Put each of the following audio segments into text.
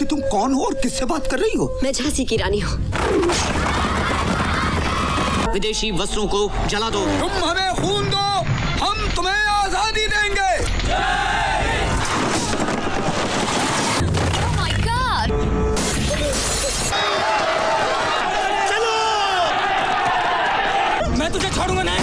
कि तुम कौन हो और किससे बात कर रही हो? मैं झांसी की रानी हूँ। विदेशी वस्त्रों को जला दो। तुम हमें खून दो, हम तुम्हें आजादी देंगे। Oh my God! चलो, मैं तुझे छोड़ूंगा नहीं।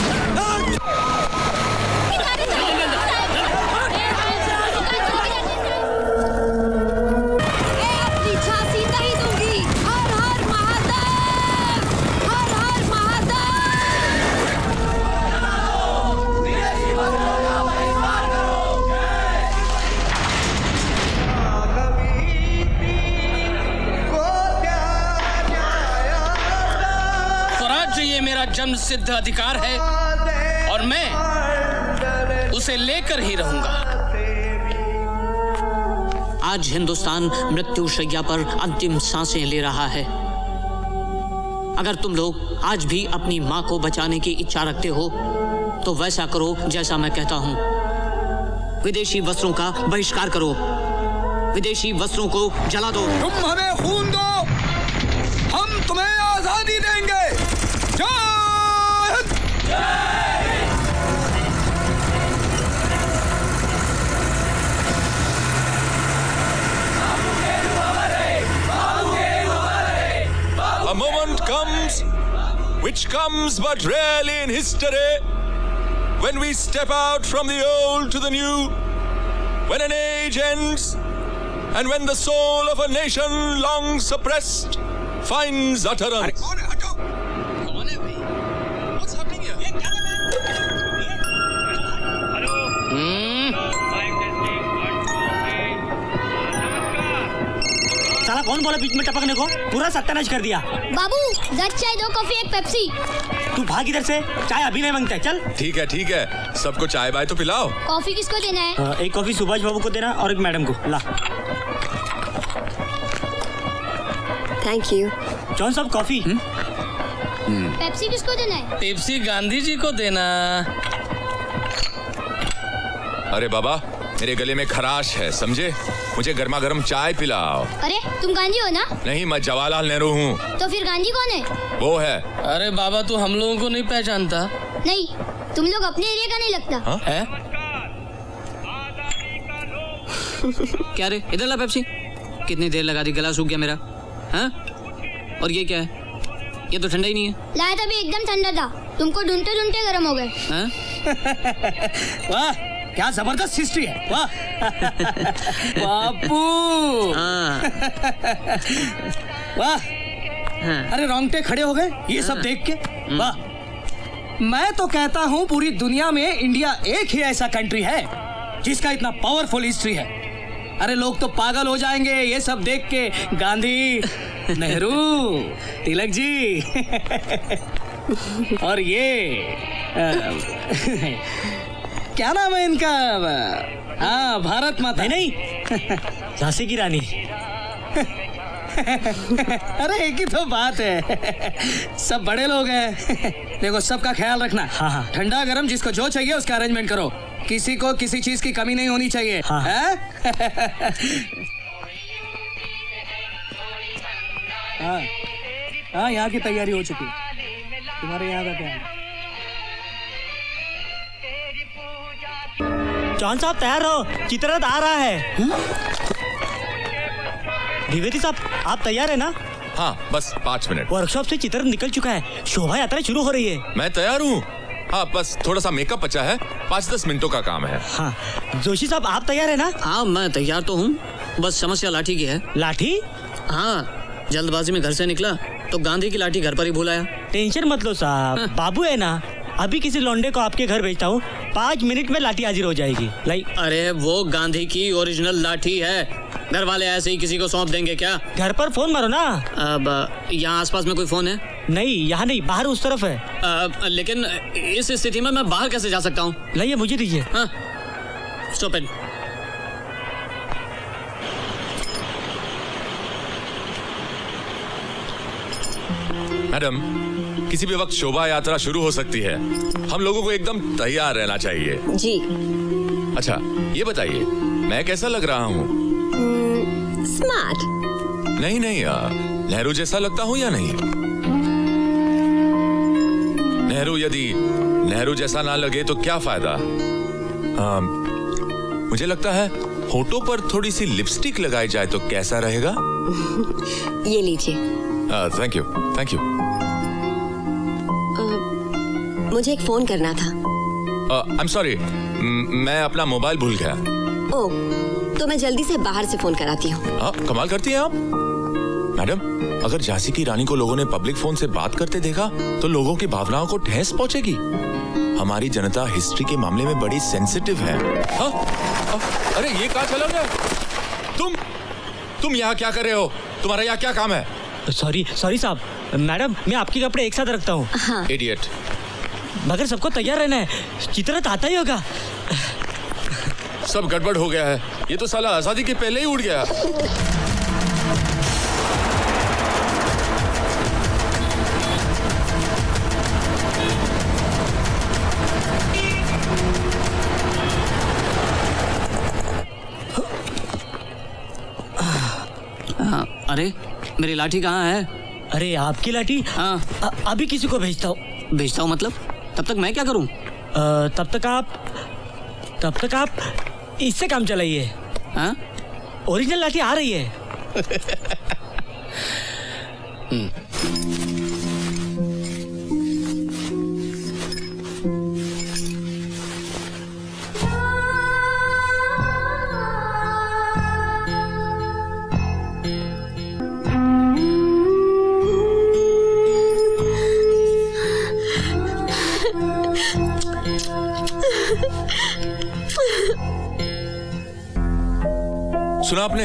ये मेरा जन्म सिद्ध अधिकार है और मैं उसे लेकर ही रहूंगा। आज हिंदुस्तान मृत्यु शैया पर अंतिम सांसें ले रहा है। अगर तुम लोग आज भी अपनी मां को बचाने की इच्छा रखते हो तो वैसा करो जैसा मैं कहता हूं। विदेशी वस्त्रों का बहिष्कार करो, विदेशी वस्त्रों को जला दो। तुम हमें खून दो, हम तुम्हें आजादी देंगे। A moment comes, which comes but rarely in history, when we step out from the old to the new, when an age ends, and when the soul of a nation long suppressed finds utterance. साला कौन बोला बीच में टपकने को? पूरा सत्यानाश कर दिया। बाबू 10 चाय 2 कॉफी 1 पेप्सी। तू भाग इधर से, चाय अभी नहीं मांगता है। चल ठीक है, सबको चाय बाय तो पिलाओ। कॉफी किसको देना है? एक कॉफी सुभाष बाबू को देना और एक मैडम को। ला थैंक यू। जॉन साहब कॉफी। पेप्सी किसको देना है? पेप्सी गांधी जी को देना। अरे बाबा, मेरे गले में खराश है, समझे? मुझे गर्मा गर्म चाय पिलाओ। अरे तुम गांधी हो ना? नहीं, मैं जवाहरलाल नेहरू हूँ। तो फिर गांधी कौन है? वो है। अरे बाबा, तू हम लोगों को नहीं पहचानता? नहीं, तुम लोग अपने एरिया का नहीं लगता। हाँ? है? क्या रे, इधर ला पेप्सी। कितनी देर लगा दी, गला सूख गया मेरा। हाँ? और ये क्या है? ये तो ठंडा ही नहीं है। लाया था भी एकदम ठंडा था, तुमको ढूंढते ढूंढते गर्म हो गए। वाह, क्या जबरदस्त हिस्ट्री है। वाह बापू। वाह, अरे रोंगटे खड़े हो गए ये सब देख के। वाह, मैं तो कहता हूँ पूरी दुनिया में इंडिया एक ही ऐसा कंट्री है जिसका इतना पावरफुल हिस्ट्री है। अरे लोग तो पागल हो जाएंगे ये सब देख के। गांधी, नेहरू, तिलक जी और ये क्या नाम है इनका? हाँ, भारत माता। नहीं, झांसी की रानी। अरे एक ही तो बात है, सब बड़े लोग हैं। देखो, सबका ख्याल रखना। हाँ। ठंडा गरम जिसको जो चाहिए उसका अरेंजमेंट करो, किसी को किसी चीज की कमी नहीं होनी चाहिए। हाँ। हाँ, यहाँ की तैयारी हो चुकी है। तुम्हारे यहाँ का क्या है? जॉन साहब तैयार हो, चित्ररथ आ रहा है। द्विवेदी साहब, आप तैयार है ना? हाँ, बस 5 मिनट। वर्कशॉप से चित्ररथ निकल चुका है, शोभा यात्रा शुरू हो रही है। मैं तैयार हूँ। हाँ, बस थोड़ा सा मेकअप बचा है, 5-10 मिनटों का काम है। हाँ, जोशी साहब आप तैयार है ना? हाँ, मैं तैयार तो हूँ, बस समस्या लाठी की है। लाठी? हाँ, जल्दबाजी में घर से निकला तो गांधी की लाठी घर पर ही भूल आया। टेंशन मत लो साहब, बाबू है ना, अभी किसी लौंडे को आपके घर भेजता हूँ, 5 मिनट में लाठी हाजिर हो जाएगी। लाई। अरे वो गांधी की ओरिजिनल लाठी है, घर वाले ऐसे ही किसी को सौंप देंगे क्या? घर पर फोन मारो ना। अब यहाँ आसपास में कोई फोन है? नहीं, यहाँ नहीं, बाहर उस तरफ है। लेकिन इस स्थिति में मैं बाहर कैसे जा सकता हूँ? लाइए, मुझे दीजिए। हाँ, स्टॉप इट। मैडम, किसी भी वक्त शोभा यात्रा शुरू हो सकती है, हम लोगों को एकदम तैयार रहना चाहिए। जी। अच्छा, ये बताइए मैं कैसा लग रहा हूँ? स्मार्ट। नहीं नहीं यार, नेहरू जैसा लगता हूँ या नहीं? नेहरू जैसा ना लगे तो क्या फायदा? मुझे लगता है होठों पर थोड़ी सी लिपस्टिक लगाई जाए तो कैसा रहेगा? ये लीजिए। Thank you thank you. मुझे एक फोन करना था। आई एम सॉरी, मैं अपना मोबाइल भूल गया। ओह, तो मैं जल्दी से बाहर से फोन कराती हूँ। कमाल करती हैं आप मैडम। अगर झांसी की रानी को लोगों ने पब्लिक फोन से बात करते देखा तो लोगों की भावनाओं को ठेस पहुंचेगी। हमारी जनता हिस्ट्री के मामले में बड़ी सेंसिटिव है। अरे ये कहाँ चला गया? तुम यहाँ क्या कर रहे हो? तुम्हारा यहाँ क्या काम है? सॉरी साहब, मैडम मैं आपके कपड़े एक साथ रखता हूँ। हाँ। इडियट। मगर सबको तैयार रहना है, चित्ररथ आता ही होगा। सब गड़बड़ हो गया है। ये तो साला आजादी के पहले ही उड़ गया। अरे मेरी लाठी कहाँ है? अरे आपकी लाठी? हाँ। अभी किसी को भेजता हूँ। भेजता हूँ मतलब? तब तक मैं क्या करूँ? तब तक आप इससे काम चलाइए। हाँ? ओरिजिनल लाठी आ रही है। सुना आपने?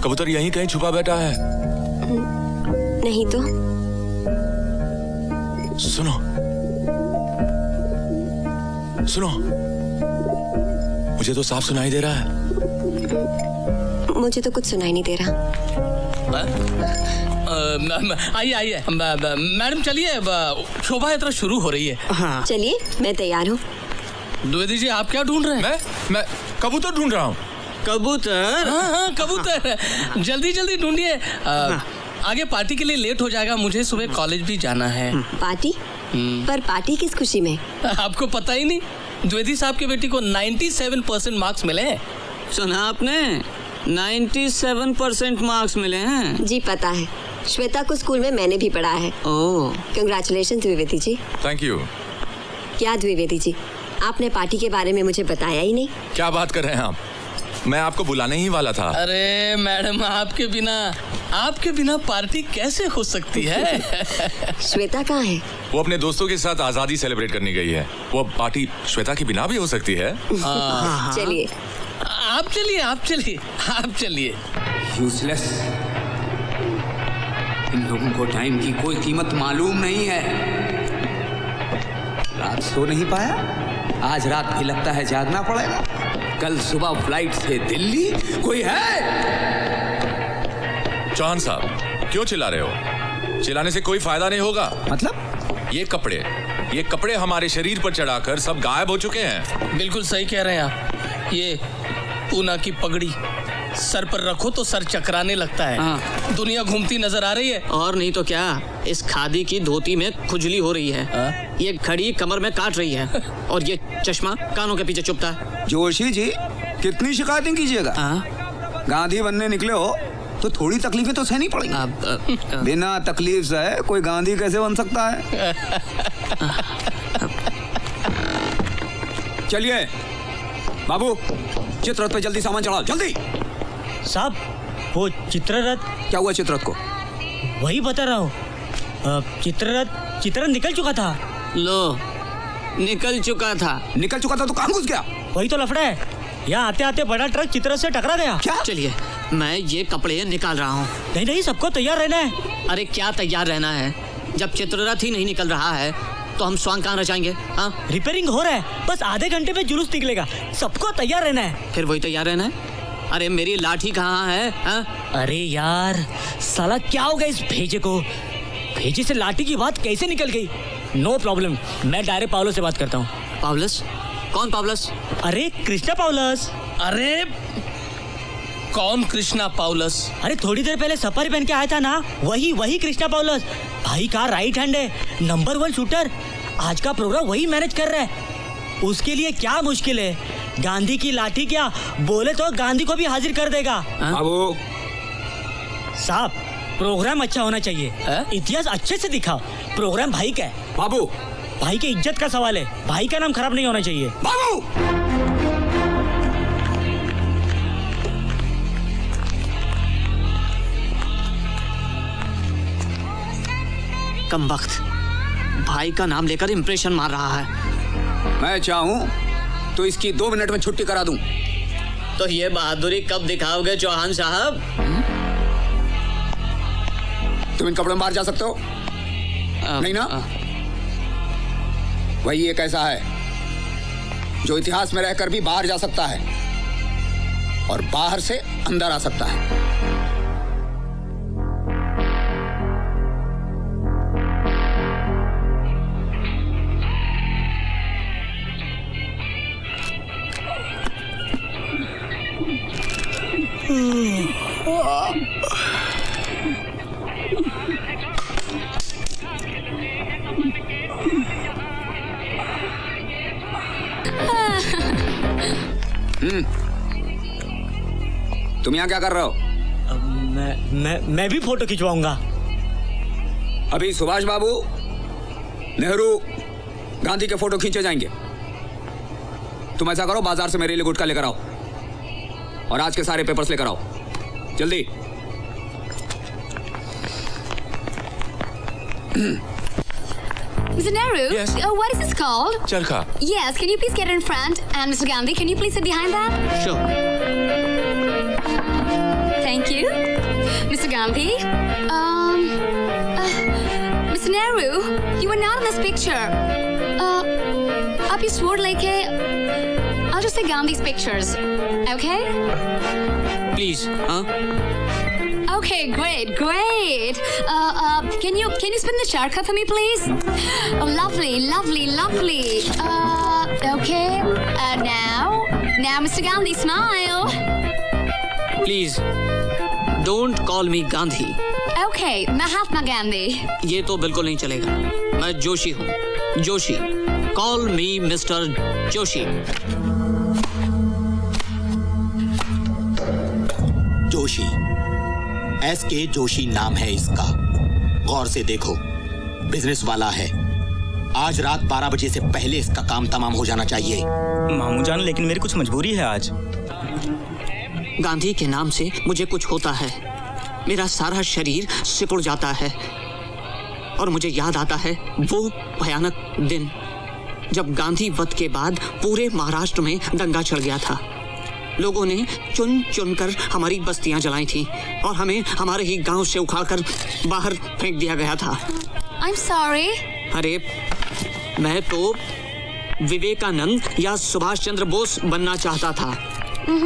कबूतर यहीं कहीं छुपा बैठा है। नहीं तो? सुनो मुझे तो साफ सुनाई दे रहा है। मुझे तो कुछ सुनाई नहीं दे रहा। आइए मैडम चलिए, शोभा यात्रा शुरू हो रही है। हाँ। चलिए, मैं तैयार हूँ। द्विवेदी जी आप क्या ढूंढ रहे हैं? मैं कबूतर ढूंढ रहा हूँ। कबूतर? हाँ कबूतर, जल्दी ढूंढिए। आगे पार्टी के लिए लेट हो जाएगा, मुझे सुबह कॉलेज भी जाना है। पार्टी? पर पार्टी किस खुशी में? आपको पता ही नहीं, द्विवेदी साहब की बेटी को 97% मार्क्स मिले हैं। सुना आपने? 97% मार्क्स मिले हैं। जी पता है, श्वेता को स्कूल में मैंने भी पढ़ा है। Oh, congratulation Dwivedi ji. Thank you. क्या द्विवेदी जी, आपने पार्टी के बारे में मुझे बताया ही नहीं। क्या बात कर रहे हैं आप? मैं आपको बुलाने ही वाला था। अरे मैडम, आपके बिना पार्टी कैसे हो सकती है? श्वेता कहाँ है? वो अपने दोस्तों के साथ आजादी सेलिब्रेट करने गई है। वो पार्टी श्वेता के बिना भी हो सकती है। चलिए आप चलिए। यूजलेस। इन लोगों को टाइम की कोई कीमत मालूम नहीं है। रात सो नहीं पाया, आज रात भी लगता है जागना पड़ेगा। कल सुबह फ्लाइट से दिल्ली। कोई है? चौहान साहब क्यों चिल्ला रहे हो? चिल्लाने से कोई फायदा नहीं होगा। मतलब? ये कपड़े हमारे शरीर पर चढ़ाकर सब गायब हो चुके हैं। बिल्कुल सही कह रहे हैं आप। ये पूना की पगड़ी सर पर रखो तो सर चकराने लगता है। हाँ। दुनिया घूमती नजर आ रही है। और नहीं तो क्या, इस खादी की धोती में खुजली हो रही है। ये घड़ी कमर में काट रही है और ये चश्मा कानों के पीछे चुभता है। जोशी जी, कितनी शिकायतें कीजिएगा? गांधी बनने निकले हो तो थोड़ी तकलीफें तो सहनी पड़ेंगी। बिना तकलीफ से कोई गांधी कैसे बन सकता है? चलिए बाबू, चित्ररथ पे जल्दी सामान चढ़ाओ, जल्दी। साहब वो चित्ररथ? क्या हुआ चित्ररथ को? वही बता रहा हूँ, चित्ररथ निकल चुका था। लो, निकल चुका था तो कहाँ घुस गया? वही तो लफड़ा है, यहाँ आते आते बड़ा ट्रक चित्ररथ से टकरा गया। क्या? चलिए मैं ये कपड़े निकाल रहा हूँ। नहीं, सबको तैयार रहना है। अरे क्या तैयार रहना है? जब चित्ररथ ही नहीं निकल रहा है तो हम स्वांग कहाँ रचाएंगे? हाँ, रिपेयरिंग हो रहा है, बस आधे घंटे में जुलूस निकलेगा। सबको तैयार रहना है। फिर वही तैयार रहना है। अरे मेरी लाठी कहाँ है? हाँ? अरे यार साला क्या हो गया इस भेजे को? भेजे से लाठी की बात कैसे निकल गई? नो प्रॉब्लम, मैं डायरेक्ट पावलो से बात करता हूँ। पावलस? कौन पावलस? अरे कृष्णा पावलस। अरे कौन कृष्णा पाउलस? अरे थोड़ी देर पहले सफारी पहन के आया था ना, वही कृष्णा पाउलस। भाई का राइट हैंड है, नंबर 1 शूटर। आज का प्रोग्राम वही मैनेज कर रहा है। उसके लिए क्या मुश्किल है, गांधी की लाठी क्या बोले तो गांधी को भी हाजिर कर देगा। बाबू साहब प्रोग्राम अच्छा होना चाहिए, इतिहास अच्छे से दिखाओ। प्रोग्राम भाई का है बाबू, भाई के इज्जत का सवाल है, भाई का नाम खराब नहीं होना चाहिए। बाबू कमबख्त भाई का नाम लेकर इंप्रेशन मार रहा है। मैं चाहूं तो इसकी 2 मिनट में छुट्टी करा दूं। तो ये बहादुरी कब दिखाओगे चौहान साहब? तुम इन कपड़ों में बाहर जा सकते हो? नहीं ना? वही एक ऐसा है जो इतिहास में रहकर भी बाहर जा सकता है और बाहर से अंदर आ सकता है। तुम यहाँ क्या कर रहे हो? मैं भी फोटो खिंचवाऊंगा। अभी सुभाष बाबू, नेहरू, गांधी के फोटो खींचे जाएंगे। तुम ऐसा करो, बाजार से मेरे लिए गुटखा लेकर आओ और आज के सारे पेपर्स लेकर आओ, जल्दी। Mr. Nehru, Yes. What is this called? चरखा। Yes, can you please get in front? And Mr. Gandhi, can you please sit behind that? Sure. Thank you. Mr. Gandhi, Mr. Nehru, you were not in this picture. आप इस word लेके, I'll just say Gandhi's pictures, okay? Please, हाँ? Okay, great. Can you spin the charkha for me, please? Oh, lovely. Okay. Now, Mr. Gandhi, smile. Please, don't call me Gandhi. Okay, Mahatma Gandhi. ये तो बिल्कुल नहीं चलेगा। मैं जोशी हूँ, Joshi. Call me Mr. Joshi. Joshi, SK Joshi नाम है इसका। गौर से देखो, बिजनेस वाला है। आज रात 12 बजे से पहले इसका काम तमाम हो जाना चाहिए। मामू जान, लेकिन मेरी कुछ मजबूरी है आज। गांधी के नाम से मुझे कुछ होता है, मेरा सारा शरीर सिकुड़ जाता है और मुझे याद आता है वो भयानक दिन जब गांधी वध के बाद पूरे महाराष्ट्र में दंगा छिड़ गया था। लोगों ने चुन चुन कर हमारी बस्तियां जलाई थी और हमें हमारे ही गांव से उखाड़कर बाहर फेंक दिया गया था। I'm sorry. अरे मैं तो विवेकानंद या सुभाष चंद्र बोस बनना चाहता था।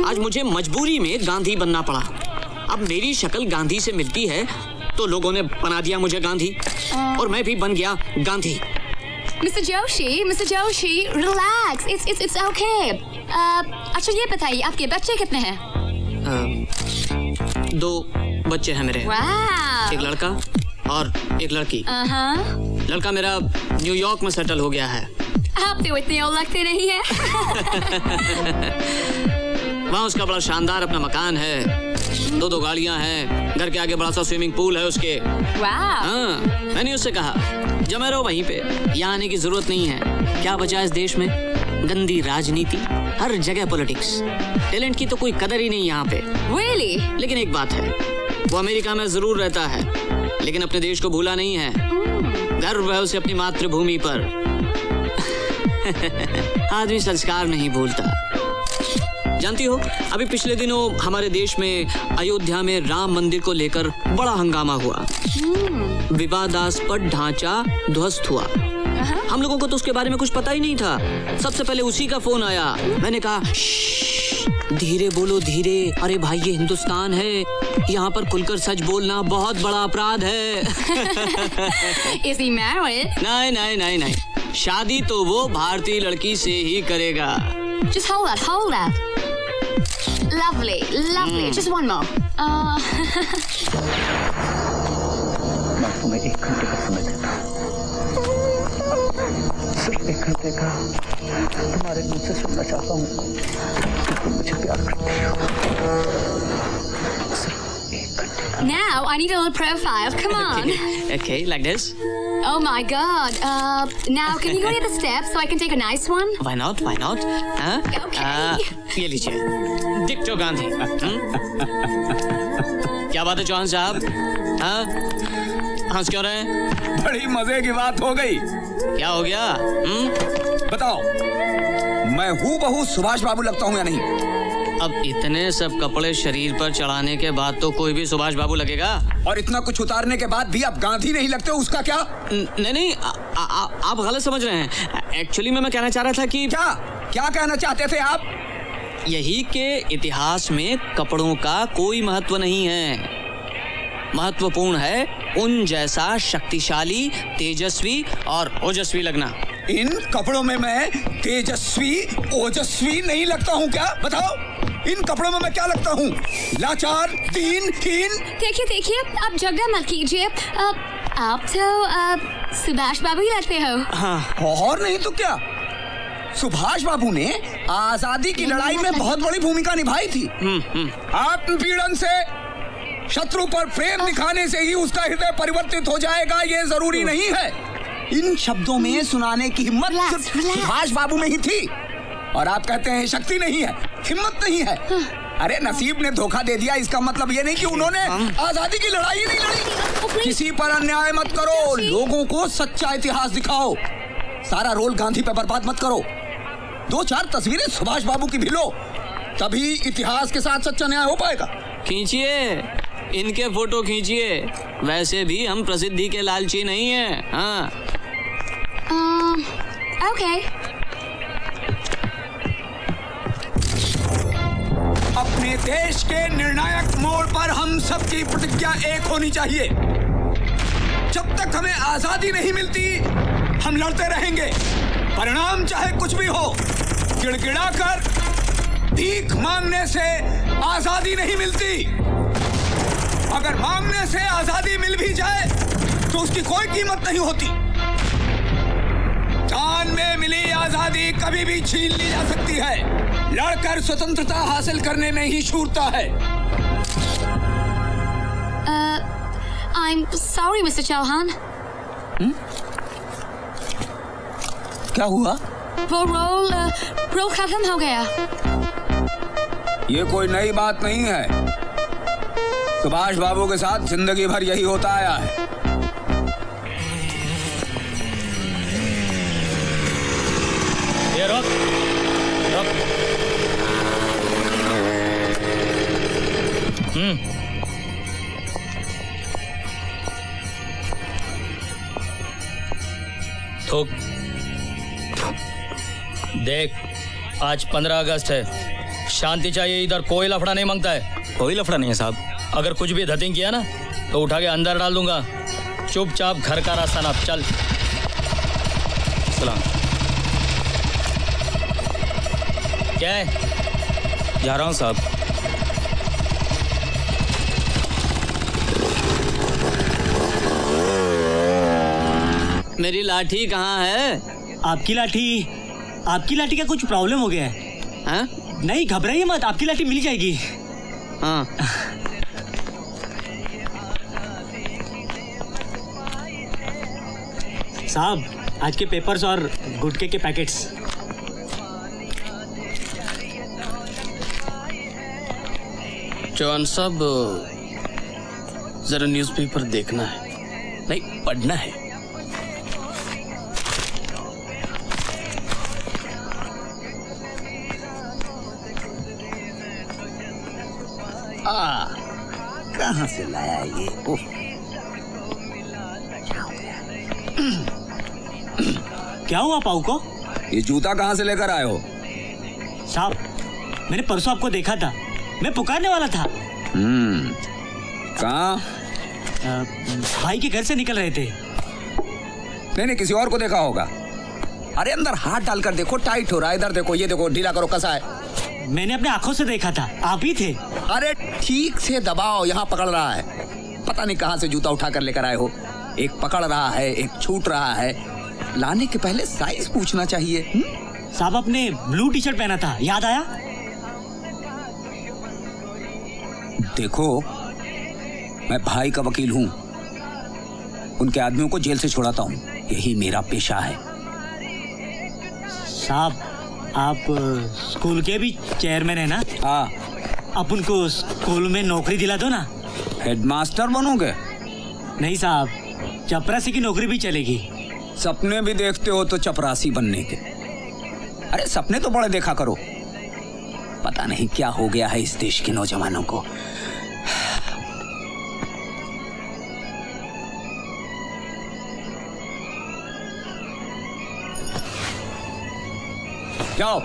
आज मुझे मजबूरी में गांधी बनना पड़ा। अब मेरी शक्ल गांधी से मिलती है तो लोगों ने बना दिया मुझे गांधी और मैं भी बन गया Gandhi. Mr. Joshi, relax. It's okay. अच्छा ये बताइए, आपके बच्चे कितने हैं? 2 बच्चे हैं मेरे। Wow. एक लड़का और एक लड़की। लड़का मेरा न्यूयॉर्क में सेटल हो गया है। आप तो इतने और लगते नहीं हैं। वहाँ उसका बड़ा शानदार अपना मकान है, 2 गाड़ियाँ हैं, घर के आगे बड़ा सा स्विमिंग पूल है उसके। हाँ, मैंने उससे कहा जमे रहो वहीं पे, यहाँ आने की जरूरत नहीं है। क्या बचा इस देश में? गंदी राजनीति, हर जगह पॉलिटिक्स, टैलेंट की तो कोई कदर ही नहीं यहाँ पे। Really? लेकिन एक बात है, वो अमेरिका में जरूर रहता है लेकिन अपने देश को भूला नहीं है। गर्व है उसे अपनी मातृभूमि पर। आदमी संस्कार नहीं भूलता। जानती हो, अभी पिछले दिनों हमारे देश में अयोध्या में राम मंदिर को लेकर बड़ा हंगामा हुआ। विवादास्पद ढांचा ध्वस्त हुआ। हम लोगों को तो उसके बारे में कुछ पता ही नहीं था। सबसे पहले उसी का फोन आया। मैंने कहा धीरे बोलो धीरे, अरे भाई ये हिंदुस्तान है, यहाँ पर खुलकर सच बोलना बहुत बड़ा अपराध है। Is he married? नहीं, शादी तो वो भारतीय लड़की से ही करेगा। Just hold that. lovely, lovely. Just one more. मैं तुम्हें 1 घंटे का समय देता हूँ, सिर्फ 1 घंटे का। तुम्हारे मुंह से सुनना चाहता हूँ कि तुम मुझे प्यार करती हो। सिर्फ 1 घंटे का। Now I need a little profile. Come on. Okay, like this. Oh my God. Now can you go to the steps so I can take a nice one? Why not? Why not? हाँ? Okay. ये लीजिए, डिक्टो गांधी। क्या बात है चौहान साहब? हाँ? हंस क्यों रहे हैं? बड़ी मजे की बात हो गई। क्या हो गया? बताओ, मैं हूबहू सुभाष बाबू लगता हूँ या नहीं? अब इतने सब कपड़े शरीर पर चढ़ाने के बाद तो कोई भी सुभाष बाबू लगेगा। और इतना कुछ उतारने के बाद भी आप गांधी नहीं लगते, उसका क्या? नहीं, आप गलत समझ रहे हैं। एक्चुअली मैं कहना चाह रहा था कि क्या कहना चाहते थे आप? यही के इतिहास में कपड़ों का कोई महत्व नहीं है। महत्वपूर्ण है उन जैसा शक्तिशाली, तेजस्वी और ओजस्वी लगना। इन कपड़ों में मैं तेजस्वी, ओजस्वी नहीं लगता हूँ क्या? बताओ, इन कपड़ों में मैं क्या लगता हूँ? लाचार, दीनहीन। देखिए, आप झगड़ा मत कीजिए। आप तो सुभाष बाबू ही लगते हो। हाँ। और नहीं तो क्या? सुभाष बाबू ने आजादी की लड़ाई में बहुत बड़ी भूमिका निभाई थी। आत्मपीड़न से, शत्रु पर प्रेम दिखाने से ही उसका हृदय परिवर्तित हो जाएगा, ये जरूरी नहीं है। इन शब्दों में सुनाने की हिम्मत सिर्फ सुभाष बाबू में ही थी। और आप कहते हैं शक्ति नहीं है, हिम्मत नहीं है। अरे नसीब ने धोखा दे दिया, इसका मतलब ये नहीं कि उन्होंने आजादी की लड़ाई नहीं लड़ी। किसी पर अन्याय मत करो, लोगों को सच्चा इतिहास दिखाओ। सारा रोल गांधी पे बर्बाद मत करो। 2-4 तस्वीरें सुभाष बाबू की भी लो, तभी इतिहास के साथ सच्चा न्याय हो पाएगा। खींचिए, इनके फोटो खींचिए। वैसे भी हम प्रसिद्धि के लालची नहीं हैं। हाँ। Okay. अपने देश के निर्णायक मोड़ पर हम सबकी प्रतिज्ञा एक होनी चाहिए। जब तक हमें आजादी नहीं मिलती, हम लड़ते रहेंगे। परिणाम चाहे कुछ भी हो, गिड़गिड़ाकर भीख मांगने से आजादी नहीं मिलती। अगर मांगने से आजादी मिल भी जाए तो उसकी कोई कीमत नहीं होती। जान में मिली आजादी कभी भी छीन ली जा सकती है। लड़कर स्वतंत्रता हासिल करने में ही शूरता है। I'm sorry, Mr. Chauhan. क्या हुआ? वो रोल खत्म हो गया। ये कोई नई बात नहीं है। सुभाष बाबू के साथ जिंदगी भर यही होता आया है। ये रोक। थूक। देख, आज 15 अगस्त है। शांति चाहिए, इधर कोई लफड़ा नहीं मांगता है। कोई लफड़ा नहीं है साहब। अगर कुछ भी धतिंग किया ना तो उठा के अंदर डाल दूंगा। चुपचाप घर का रास्ता नाप, चल। सलाम। क्या है? जा रहा हूँ साहब। मेरी लाठी कहाँ है? आपकी लाठी का कुछ प्रॉब्लम हो गया है। हाँ? नहीं घबराइए मत, आपकी लाठी मिल जाएगी। हाँ। साहब, आज के पेपर्स और गुटके के पैकेट्स। चौहान साहब, जरा न्यूज़पेपर देखना है, नहीं पढ़ना है। कहाँ से लाया ये? क्या हुआ पाऊ को? ये जूता कहाँ से लेकर आए हो? साहब, मैंने परसों आपको देखा था, मैं पुकारने वाला था। कहाँ? भाई के घर से निकल रहे थे। नहीं, किसी और को देखा होगा। अरे अंदर हाथ डालकर देखो, टाइट हो रहा है। इधर देखो, ये देखो, ढीला करो, कसा है। मैंने अपने आंखों से देखा था, आप ही थे। अरे ठीक से दबाओ, यहाँ पकड़ रहा है। पता नहीं कहाँ से जूता उठा कर लेकर आए हो। एक पकड़ रहा है, एक छूट रहा है। लाने के पहले साइज पूछना चाहिए। साहब आपने ब्लू टी शर्ट पहना था, याद आया? देखो, मैं भाई का वकील हूँ। उनके आदमियों को जेल से छुड़ाता हूँ, यही मेरा पेशा है। साहब आप स्कूल के भी चेयरमैन है ना? हाँ। आप उनको स्कूल में नौकरी दिला दो ना। हेडमास्टर बनोगे? नहीं साहब, चपरासी की नौकरी भी चलेगी। सपने भी देखते हो तो चपरासी बनने के? अरे सपने तो बड़े देखा करो। पता नहीं क्या हो गया है इस देश के नौजवानों को। जाओ,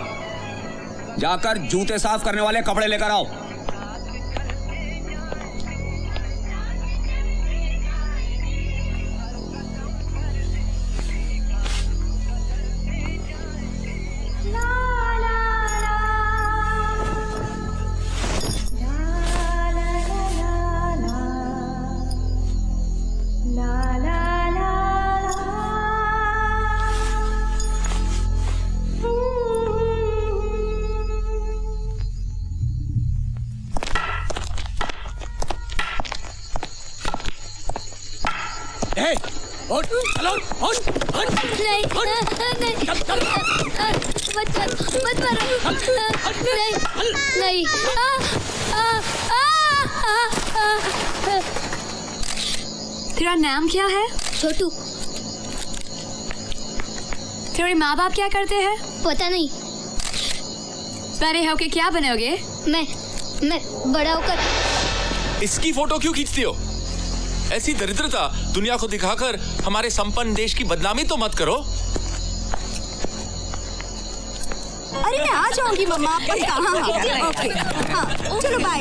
जाकर जूते साफ करने वाले कपड़े लेकर आओ। नहीं, मत मारो। नहीं। तेरा नाम क्या है? छोटू। तेरे माँ बाप क्या करते हैं? पता नहीं। बड़े होके क्या बनोगे? मैं बड़ा होकर। इसकी फोटो क्यों खींचती हो? ऐसी दरिद्रता दुनिया को दिखाकर हमारे संपन्न देश की बदनामी तो मत करो। अरे मैं आ जाऊंगी मम्मा। ओके हाँ, चलो बाय।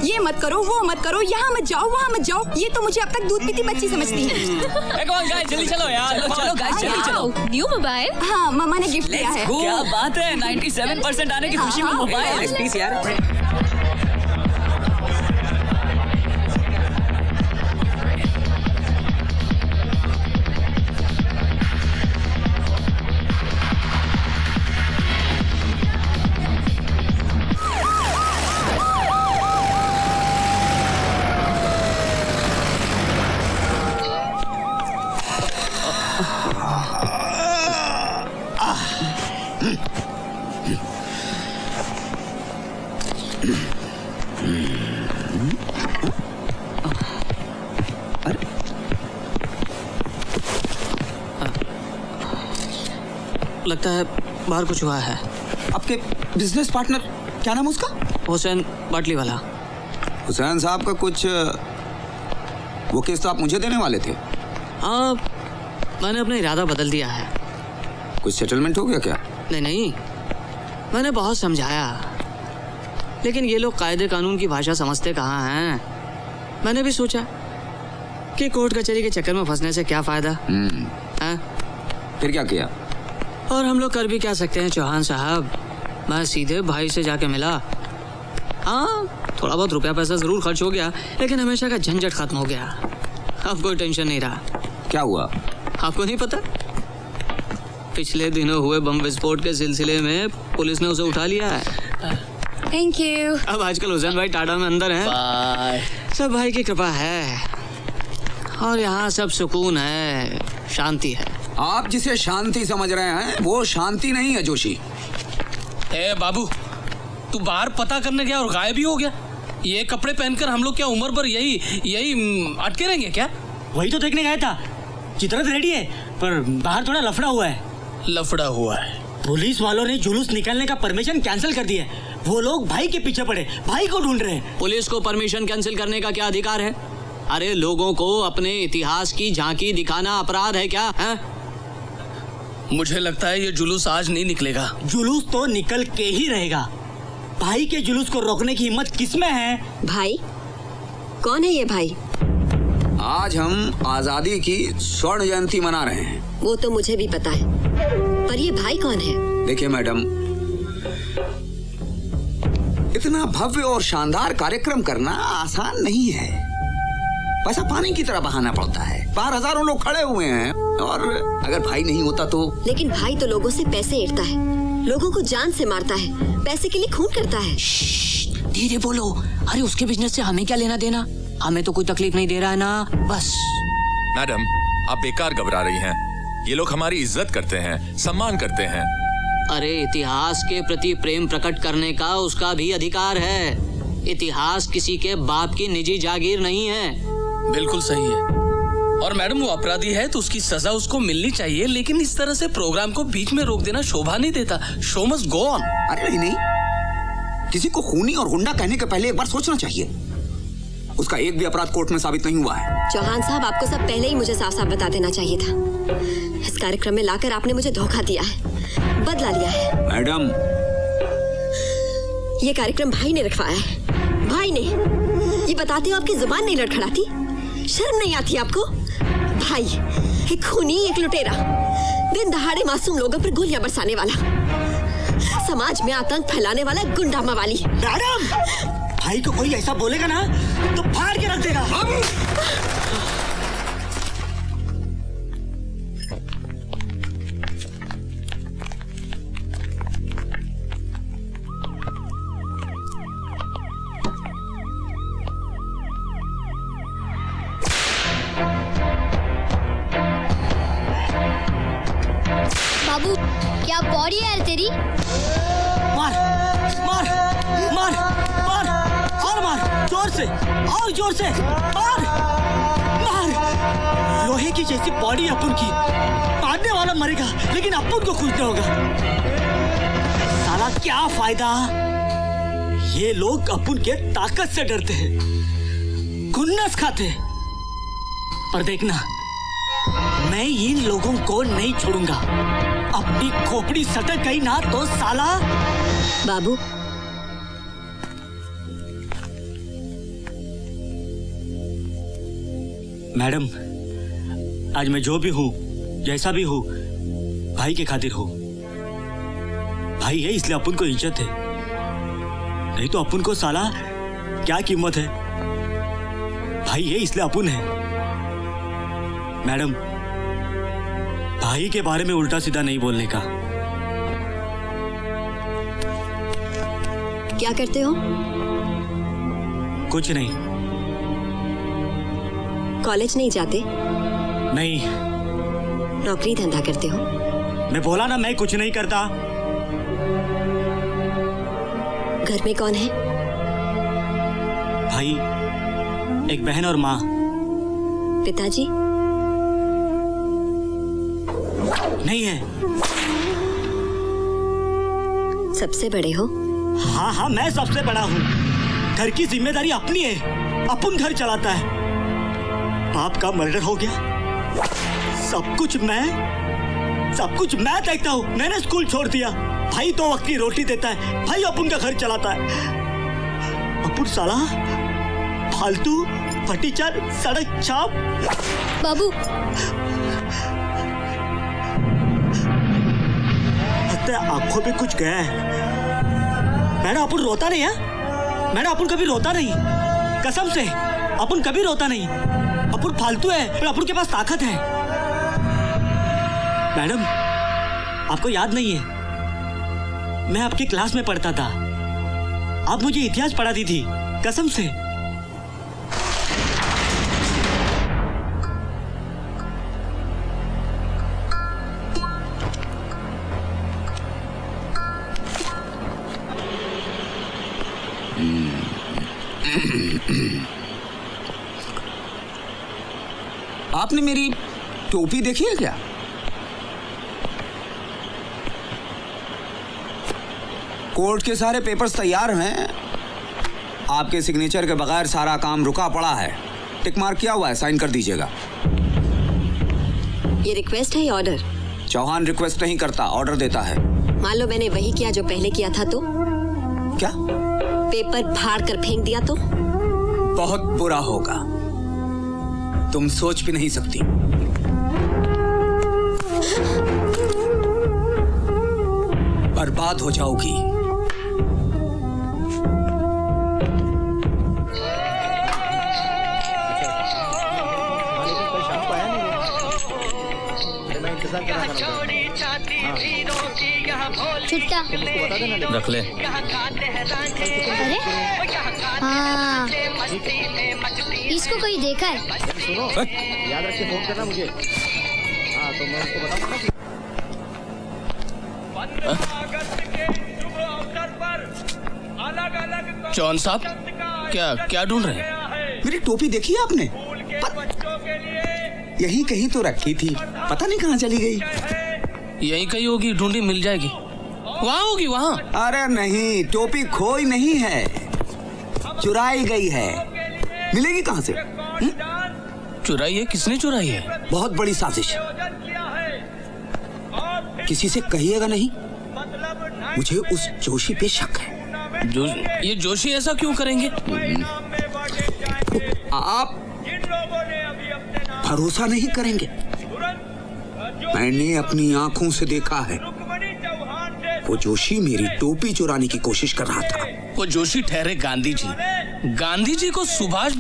ये मत करो, वो मत करो, यहाँ मत जाओ, वहाँ मत जाओ। ये तो मुझे अब तक दूध पीती बच्ची समझती है। जल्दी चलो यार, चलो गाइस जल्दी चलो। New mobile? हाँ, मम्मा ने गिफ्ट दिया है। क्या बात है, 97% आने की खुशी में मोबाइल। यार लगता है बाहर कुछ हुआ है। आपके बिजनेस पार्टनर, क्या नाम उसका? हुसैन बाटली वाला। हुसैन साहब का कुछ वो केस तो आप मुझे देने वाले थे। हाँ, मैंने अपना इरादा बदल दिया है। कुछ सेटलमेंट हो गया क्या? नहीं, मैंने बहुत समझाया, लेकिन ये लोग कायदे कानून की भाषा समझते कहाँ हैं। मैंने भी सोचा कि कोर्ट कचहरी के चक्कर में फंसने से क्या फायदा। फिर क्या किया? और हम लोग कर भी क्या सकते हैं चौहान साहब। मैं सीधे भाई से जाके मिला। हाँ, थोड़ा बहुत रुपया पैसा जरूर खर्च हो गया, लेकिन हमेशा का झंझट खत्म हो गया। अब कोई टेंशन नहीं रहा। क्या हुआ? आपको नहीं पता? पिछले दिनों हुए बम विस्फोट के सिलसिले में पुलिस ने उसे उठा लिया है। Thank you. अब आजकल हुसैन भाई टाटा में अंदर हैं। सब भाई की कृपा है और यहाँ सब सुकून है, शांति है। आप जिसे शांति समझ रहे हैं वो शांति नहीं है जोशी। ए बाबू, तू बाहर पता करने गया और गायब ही हो गया। ये कपड़े पहनकर हम लोग क्या उम्र भर यही अटके रहेंगे क्या? वही तो देखने गया था। चित्रत रेडी है, पर बाहर थोड़ा लफड़ा हुआ है। लफड़ा हुआ है? पुलिस वालों ने जुलूस निकालने का परमिशन कैंसिल कर दिया है। वो लोग भाई के पीछे पड़े, भाई को ढूंढ रहे हैं। पुलिस को परमिशन कैंसिल करने का क्या अधिकार है? अरे लोगों को अपने इतिहास की झांकी दिखाना अपराध है क्या? मुझे लगता है ये जुलूस आज नहीं निकलेगा। जुलूस तो निकल के ही रहेगा। भाई के जुलूस को रोकने की हिम्मत किसमें है? भाई? कौन है ये भाई? आज हम आजादी की स्वर्ण जयंती मना रहे हैं। वो तो मुझे भी पता है, पर ये भाई कौन है? देखिए मैडम, इतना भव्य और शानदार कार्यक्रम करना आसान नहीं है। पैसा पानी की तरह बहाना पड़ता है। बाहर हजारों लोग खड़े हुए हैं और अगर भाई नहीं होता तो। लेकिन भाई तो लोगों से पैसे ऐंठता है, लोगों को जान से मारता है, पैसे के लिए खून करता है। धीरे बोलो। अरे उसके बिजनेस से हमें क्या लेना देना? हमें तो कोई तकलीफ नहीं दे रहा है ना, बस। मैडम, आप बेकार घबरा रही हैं। ये लोग हमारी इज्जत करते हैं, सम्मान करते हैं। अरे इतिहास के प्रति प्रेम प्रकट करने का उसका भी अधिकार है। इतिहास किसी के बाप की निजी जागीर नहीं है। बिल्कुल सही है। और मैडम वो अपराधी है तो उसकी सजा उसको मिलनी चाहिए, लेकिन इस तरह से प्रोग्राम को बीच में रोक देना शोभा नहीं देता। Show must go on. अरे नहीं, किसी को खूनी और गुंडा कहने के पहले एक बार सोचना चाहिए। उसका एक भी अपराध कोर्ट में साबित नहीं हुआ है। चौहान साहब, आपको सब पहले ही मुझे साफ साफ बता देना चाहिए था। इस कार्यक्रम में लाकर आपने मुझे धोखा दिया है, बदला लिया है। मैडम, ये कार्यक्रम भाई ने रखवाया है, भाई ने। ये बताते हो आपकी जुबान नहीं लड़खड़ाती? शर्म नहीं आती आपको? भाई एक खूनी, एक लुटेरा, दिन दहाड़े मासूम लोगों पर गोलियां बरसाने वाला, समाज में आतंक फैलाने वाला गुंडा मवाली। मैडम, भाई को कोई ऐसा बोलेगा ना तो फाड़ के रख देगा। बाबू क्या बॉडी है यार तेरी। मार मार मार मार और मार, जोर से और जोर से मार मार। लोहे की जैसी बॉडी अपन की, मारने वाला मरेगा लेकिन अपन को कुछ नहीं होगा। साला क्या फायदा? ये लोग अपन के ताकत से डरते हैं, खुन्नस खाते हैं। पर देखना, मैं इन लोगों को नहीं छोड़ूंगा। अपनी खोपड़ी सटक गई ना तो साला। बाबू, मैडम, आज मैं जो भी हूँ, जैसा भी हूँ, भाई के खातिर हूँ। भाई है इसलिए अपन को इज्जत है, नहीं तो अपन को साला क्या कीमत है। भाई है इसलिए अपन है। मैडम, भाई के बारे में उल्टा सीधा नहीं बोलने का। क्या करते हो? कुछ नहीं। कॉलेज नहीं जाते? नहीं। नौकरी धंधा करते हो? मैं बोला ना, मैं कुछ नहीं करता। घर में कौन है? भाई, एक बहन और माँ। पिताजी? नहीं है। सबसे बड़े हो? हाँ हाँ, मैं सबसे बड़ा हूँ। घर की जिम्मेदारी अपनी है, अपन घर चलाता है। बाप का मर्डर हो गया, सब कुछ मैं देखता हूँ। मैंने स्कूल छोड़ दिया, भाई 2 वक्त की रोटी देता है, भाई अपन का घर चलाता है। अपन साला फालतू फटीचर सड़क छाप। बाबू आंखों पे कुछ गया है। मैडम, अपन रोता नहीं है। मैडम, अपन कभी रोता नहीं, कसम से अपन कभी रोता नहीं। अपन फालतू है पर अपन के पास ताकत है। मैडम, आपको याद नहीं है, मैं आपकी क्लास में पढ़ता था। आप मुझे इतिहास पढ़ाती थी, कसम से। आपने मेरी टोपी देखी है क्या? कोर्ट के सारे पेपर्स तैयार हैं। आपके सिग्नेचर के बगैर सारा काम रुका पड़ा है। टिक मार्क किया हुआ है, साइन कर दीजिएगा। ये रिक्वेस्ट है या ऑर्डर? चौहान रिक्वेस्ट नहीं करता, ऑर्डर देता है। मान लो मैंने वही किया जो पहले किया था तो? क्या? पेपर फाड़ कर फेंक दिया तो? बहुत बुरा होगा, तुम सोच भी नहीं सकती। बर्बाद हो जाओगी। छुट्टा रख ले। अरे हाँ, इसको कोई देखा है? याद रख के फोन करना मुझे। हाँ तो मैं उसको बताऊंगा। चौहान साहब, क्या ढूंढ रहे हैं? मेरी टोपी देखी है आपने? यहीं कहीं तो रखी थी, पता नहीं कहाँ चली गई। यहीं कहीं होगी, ढूंढी मिल जाएगी। वहाँ होगी, वहाँ। अरे नहीं, टोपी खोई नहीं है, चुराई गई है। मिलेगी कहाँ से? चुराई है? किसने चुराई है? बहुत बड़ी साजिश। किसी से कहिएगा नहीं, मुझे उस जोशी पे शक है। ये जोशी ऐसा क्यों करेंगे? आप भरोसा नहीं करेंगे, मैंने अपनी आंखों से देखा है। वो जोशी मेरी टोपी चुराने की कोशिश कर रहा था। वो जोशी ठहरे गांधी जी। गांधी जी को सुभाष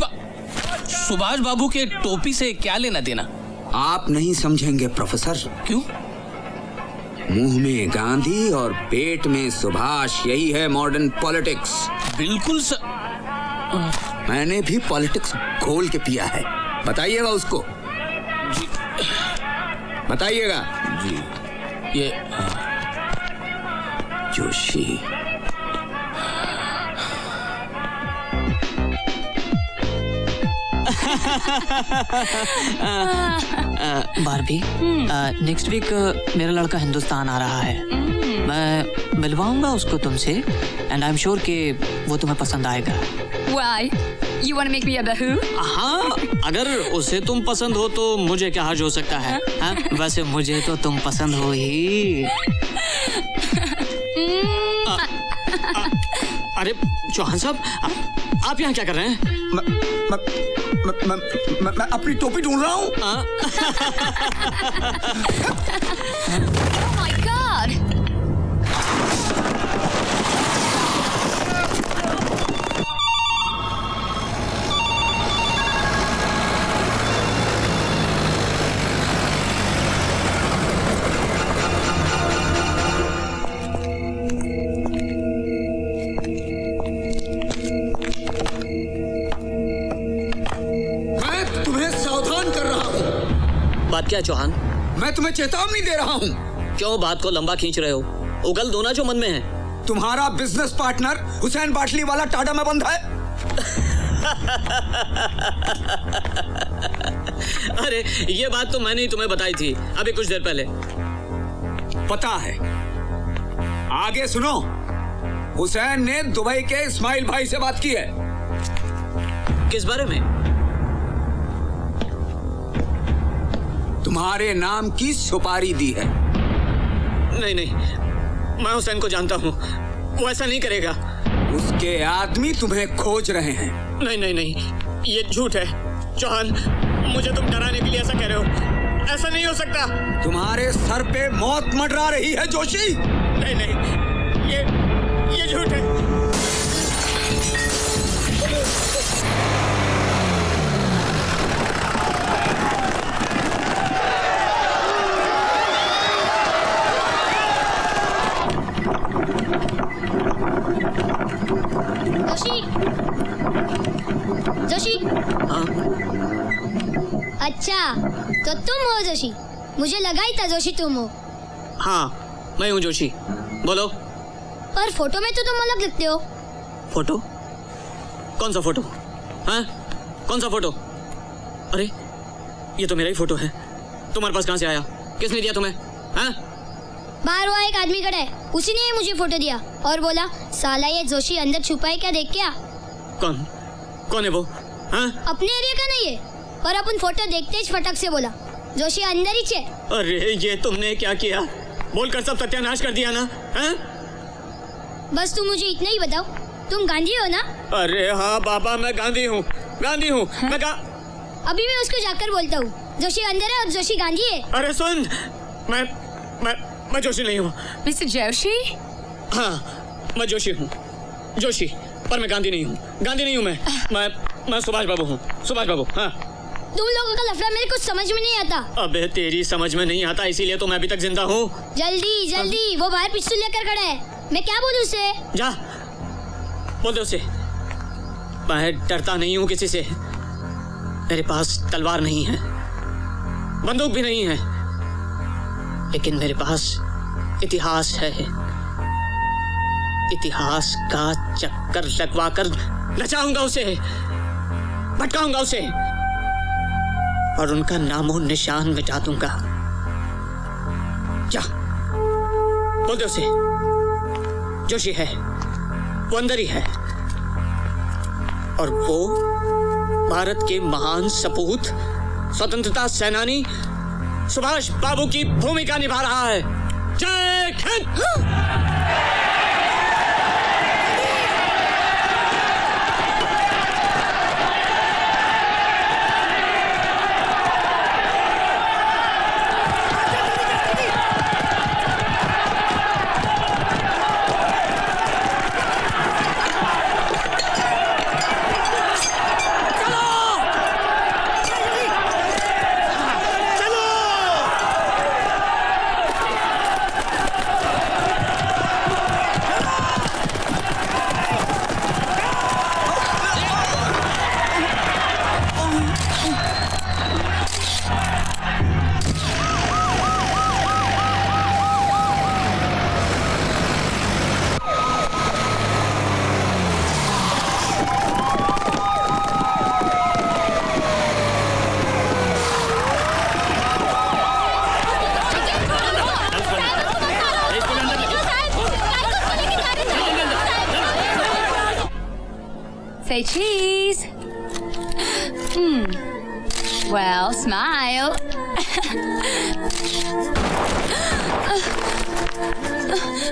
बाबू के टोपी से क्या लेना देना? आप नहीं समझेंगे प्रोफेसर। क्यों? मुंह में गांधी और पेट में सुभाष, यही है मॉडर्न पॉलिटिक्स। बिल्कुल मैंने भी पॉलिटिक्स घोल के पिया है। बताइएगा उसको, बताइएगा जी। ये जोशी बारबी, नेक्स्ट वीक मेरा लड़का हिंदुस्तान आ रहा है। मैं मिलवाऊंगा उसको तुमसे, एंड आई एम श्योर कि वो तुम्हें पसंद आएगा। Why? You want to make me a bahoo? हाँ, अगर उसे तुम पसंद हो तो मुझे क्या हर्ज हो सकता है? हाँ? वैसे मुझे तो तुम पसंद हो ही। अरे चौहान साहब, आप यहाँ क्या कर रहे हैं? मैं अपनी टोपी ढूंढ रहा हूँ। Oh my God! बात क्या है चौहान? मैं तुम्हें चेतावनी दे रहा हूँ। क्यों बात को लंबा खींच रहे हो? उगल दो ना जो मन में है। तुम्हारा बिजनेस पार्टनर हुसैन बाटली वाला टाटा में बंद है। अरे ये बात तो मैंने ही तुम्हें बताई थी अभी कुछ देर पहले। पता है, आगे सुनो। हुसैन ने दुबई के इस्माइल भाई से बात की है। किस बारे में? तुम्हारे नाम की सुपारी दी है। नहीं, मैं हुसैन को जानता हूँ, वो ऐसा नहीं करेगा। उसके आदमी तुम्हें खोज रहे हैं। नहीं, ये झूठ है। चौहान, मुझे तुम डराने के लिए ऐसा कह रहे हो। ऐसा नहीं हो सकता। तुम्हारे सर पे मौत मंडरा रही है जोशी। नहीं, ये झूठ है। जोशी? हाँ? अच्छा, तो तुम हो जोशी? मुझे लगा ही था जोशी तुम हो। हाँ, मैं हूँ जोशी। बोलो। पर फोटो में तो तुम अलग लगते हो। फोटो? कौन सा फोटो? हाँ? कौन सा फोटो? अरे ये तो मेरा ही फोटो है। तुम्हारे पास कहाँ से आया? किसने दिया तुम्हें? हाँ? बाहर हुआ एक आदमी खड़ा है, उसी ने मुझे फोटो दिया और बोला साला ये जोशी अंदर छुपा है क्या, देख क्या। कौन है वो? हाँ? अपने एरिया का नहीं है, पर अपन फोटो देखते ही फटक से बोला जोशी अंदर ही छे। अरे ये तुमने क्या किया? बोलकर सब सत्यानाश कर दिया ना? हाँ? बस तुम मुझे इतना ही बताओ, तुम गांधी हो ना? अरे हाँ बाबा, मैं गांधी हूँ। हाँ? मैं अभी मैं उसको जाकर बोलता हूँ जोशी अंदर है और जोशी गांधी है। अरे सुन, मैं जोशी नहीं हूँ। मिस्टर जोशी? हाँ, मैं जोशी हूँ, जोशी, पर मैं गांधी नहीं हूँ। गांधी नहीं हूँ मैं सुभाष बाबू हूँ। सुभाष बाबू। हाँ, तुम लोगों का लफड़ा मेरे कुछ समझ में नहीं आता। अबे तेरी समझ में नहीं आता, इसीलिए तो मैं अभी तक जिंदा हूँ। जल्दी जल्दी, वो बाहर पिस्तौल लेकर खड़ा है। मैं क्या बोलूं उसे? जा बोल दे उसे, मैं डरता नहीं हूँ किसी से। मेरे पास तलवार नहीं है, बंदूक भी नहीं है, लेकिन मेरे पास इतिहास है। इतिहास का चक्कर लगवाकर नचाऊंगा उसे, भटकाऊंगा उसे और उनका नामो निशान मिटा दूंगा। जा बोल दे उसे, जोशी है वो अंदर ही है, और वो भारत के महान सपूत स्वतंत्रता सेनानी सुभाष बाबू की भूमिका निभा रहा है। जय Hind. Say cheese. Well, smile.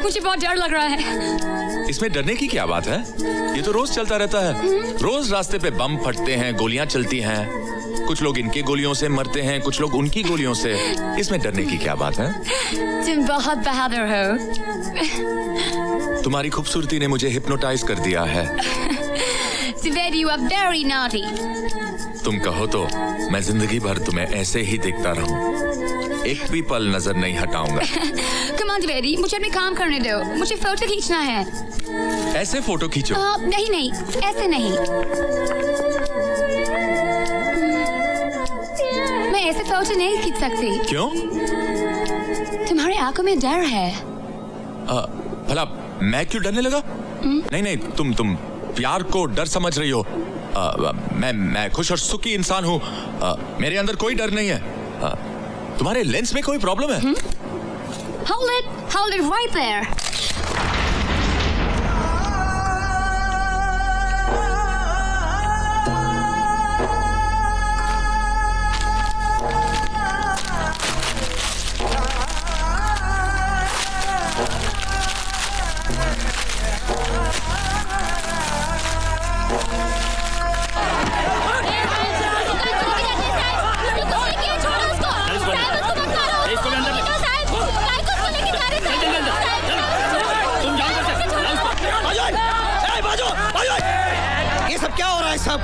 मुझे बहुत डर लग रहा है। इसमें डरने की क्या बात है? ये तो रोज चलता रहता है। रोज रास्ते पे बम फटते हैं, गोलियां चलती हैं। कुछ लोग इनके गोलियों से मरते हैं, कुछ लोग उनकी गोलियों से। इसमें डरने की क्या बात है? तुम बहुत बहादुर हो। तुम्हारी खूबसूरती ने मुझे हिप्नोटाइज कर दिया है। Sveti, you are very naughty. तुम कहो तो मैं जिंदगी भर तुम्हें ऐसे ही देखता रहूं, एक भी पल नजर नहीं हटाऊंगा। Come on, Sveti, मुझे अपने काम करने दो। मुझे फोटो खींचना है। ऐसे फोटो खींचो। नहीं नहीं, ऐसे नहीं। मैं ऐसे फोटो नहीं खींच सकती। क्यों? तुम्हारी आंखों में डर है। भला मैं क्यों डरने लगा? नहीं नहीं, तुम प्यार को डर समझ रही हो। मैं खुश और सुखी इंसान हूँ। मेरे अंदर कोई डर नहीं है। तुम्हारे लेंस में कोई प्रॉब्लम है? Hold it right there. ये सब क्या हो रहा है सब?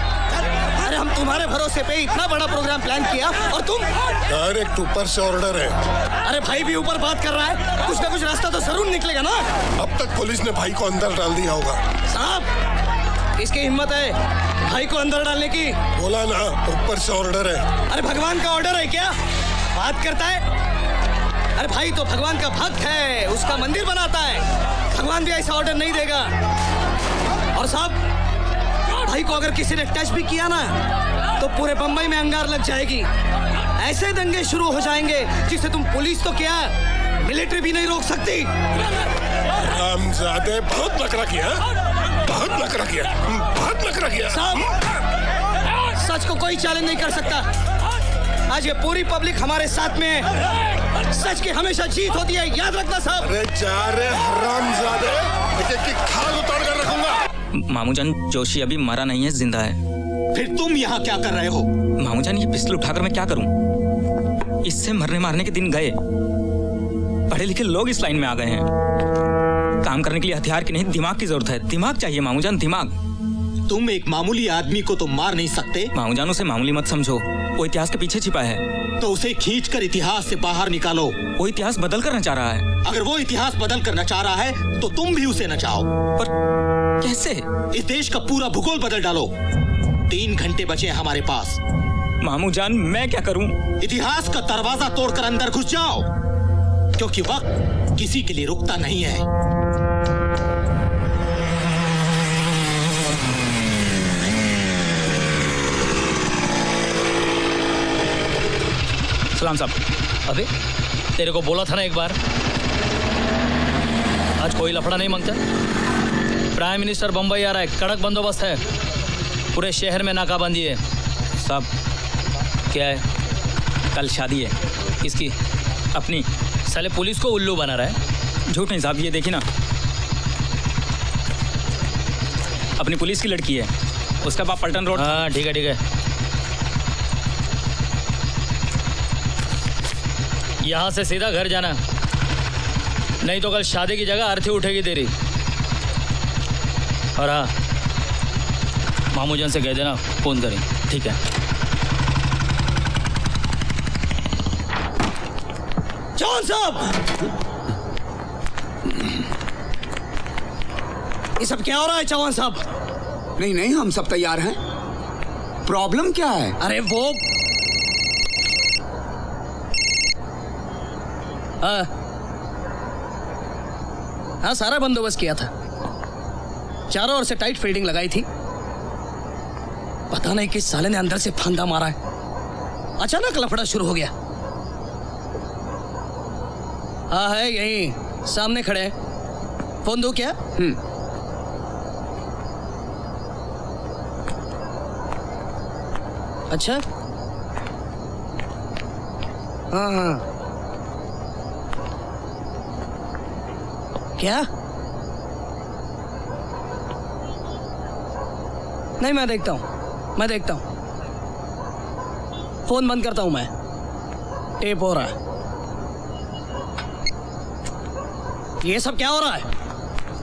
अरे हम तुम्हारे भरोसे पे इतना बड़ा प्रोग्राम प्लान किया और तुम डायरेक्ट ऊपर से ऑर्डर है। अरे भाई भी ऊपर बात कर रहा है, कुछ ना कुछ रास्ता तो जरूर निकलेगा ना। अब तक पुलिस ने भाई को अंदर डाल दिया होगा। साहब, किसकी हिम्मत है भाई को अंदर डालने की? बोला ना ऊपर से ऑर्डर है। अरे भगवान का ऑर्डर है क्या? बात करता है। अरे भाई तो भगवान का भक्त है, उसका मंदिर बनाता है। भगवान भी ऐसा ऑर्डर नहीं देगा। और साहब, भाई को अगर किसी ने टच भी किया ना तो पूरे बम्बई में अंगार लग जाएगी। ऐसे दंगे शुरू हो जाएंगे जिसे तुम पुलिस तो क्या मिलिट्री भी नहीं रोक सकती। रामजादे, बहुत नखरा किया, बहुत नखरा किया, बहुत नखरा किया। साहब, सच को कोई चैलेंज नहीं कर सकता। आज ये पूरी पब्लिक हमारे साथ में है। सच की हमेशा जीत होती है, याद रखना साहब। अरे जा रे हरामजादे, एक खाल उतार कर रखूंगा। मामूजान, जोशी अभी मरा नहीं है, जिंदा है। फिर तुम यहाँ क्या कर रहे हो? मामूजान, ये पिस्टल उठाकर मैं क्या करूं? इससे मरने मारने के दिन गए। पढ़े लिखे लोग इस लाइन में आ गए हैं। काम करने के लिए हथियार की नहीं, दिमाग की जरूरत है। दिमाग चाहिए मामूजान, दिमाग। तुम एक मामूली आदमी को तो मार नहीं सकते। मामू जान उसे मामूली मत समझो, वो इतिहास के पीछे छिपा है। तो उसे खींचकर इतिहास से बाहर निकालो। वो इतिहास बदल करना चाह रहा है। अगर वो इतिहास बदल करना चाह रहा है तो तुम भी उसे नचाओ। पर कैसे? इस देश का पूरा भूगोल बदल डालो। 3 घंटे बचे हैं हमारे पास। मामू जान मैं क्या करूं? इतिहास का दरवाजा तोड़कर अंदर घुस जाओ, क्योंकि वक्त किसी के लिए रुकता नहीं है। सलाम साहब। अबे तेरे को बोला था ना एक बार, आज कोई लफड़ा नहीं मांगता। प्राइम मिनिस्टर बम्बई आ रहा है, कड़क बंदोबस्त है, पूरे शहर में नाकाबंदी है। साहब क्या है? कल शादी है। किसकी? अपनी। साले पुलिस को उल्लू बना रहा है। झूठ नहीं साहब, ये देखिए ना, अपनी पुलिस की लड़की है, उसका बाप पलटन रोड। हाँ ठीक है ठीक है। यहाँ से सीधा घर जाना, नहीं तो कल शादी की जगह अर्थी उठेगी तेरी। और हाँ, मामू जान से कह देना फोन करें। ठीक है। जवान साहब, ये सब क्या हो रहा है जवान साहब? नहीं नहीं, हम सब तैयार हैं। प्रॉब्लम क्या है? अरे वो हाँ सारा बंदोबस्त किया था, चारों ओर से टाइट फील्डिंग लगाई थी। पता नहीं किस साले ने अंदर से फंदा मारा है, अचानक लफड़ा शुरू हो गया। हाँ है यहीं सामने खड़े हैं। फोन दो क्या? अच्छा हाँ हाँ क्या? नहीं मैं देखता हूं। फोन बंद करता हूं मैं, टेप हो रहा है। ये सब क्या हो रहा है?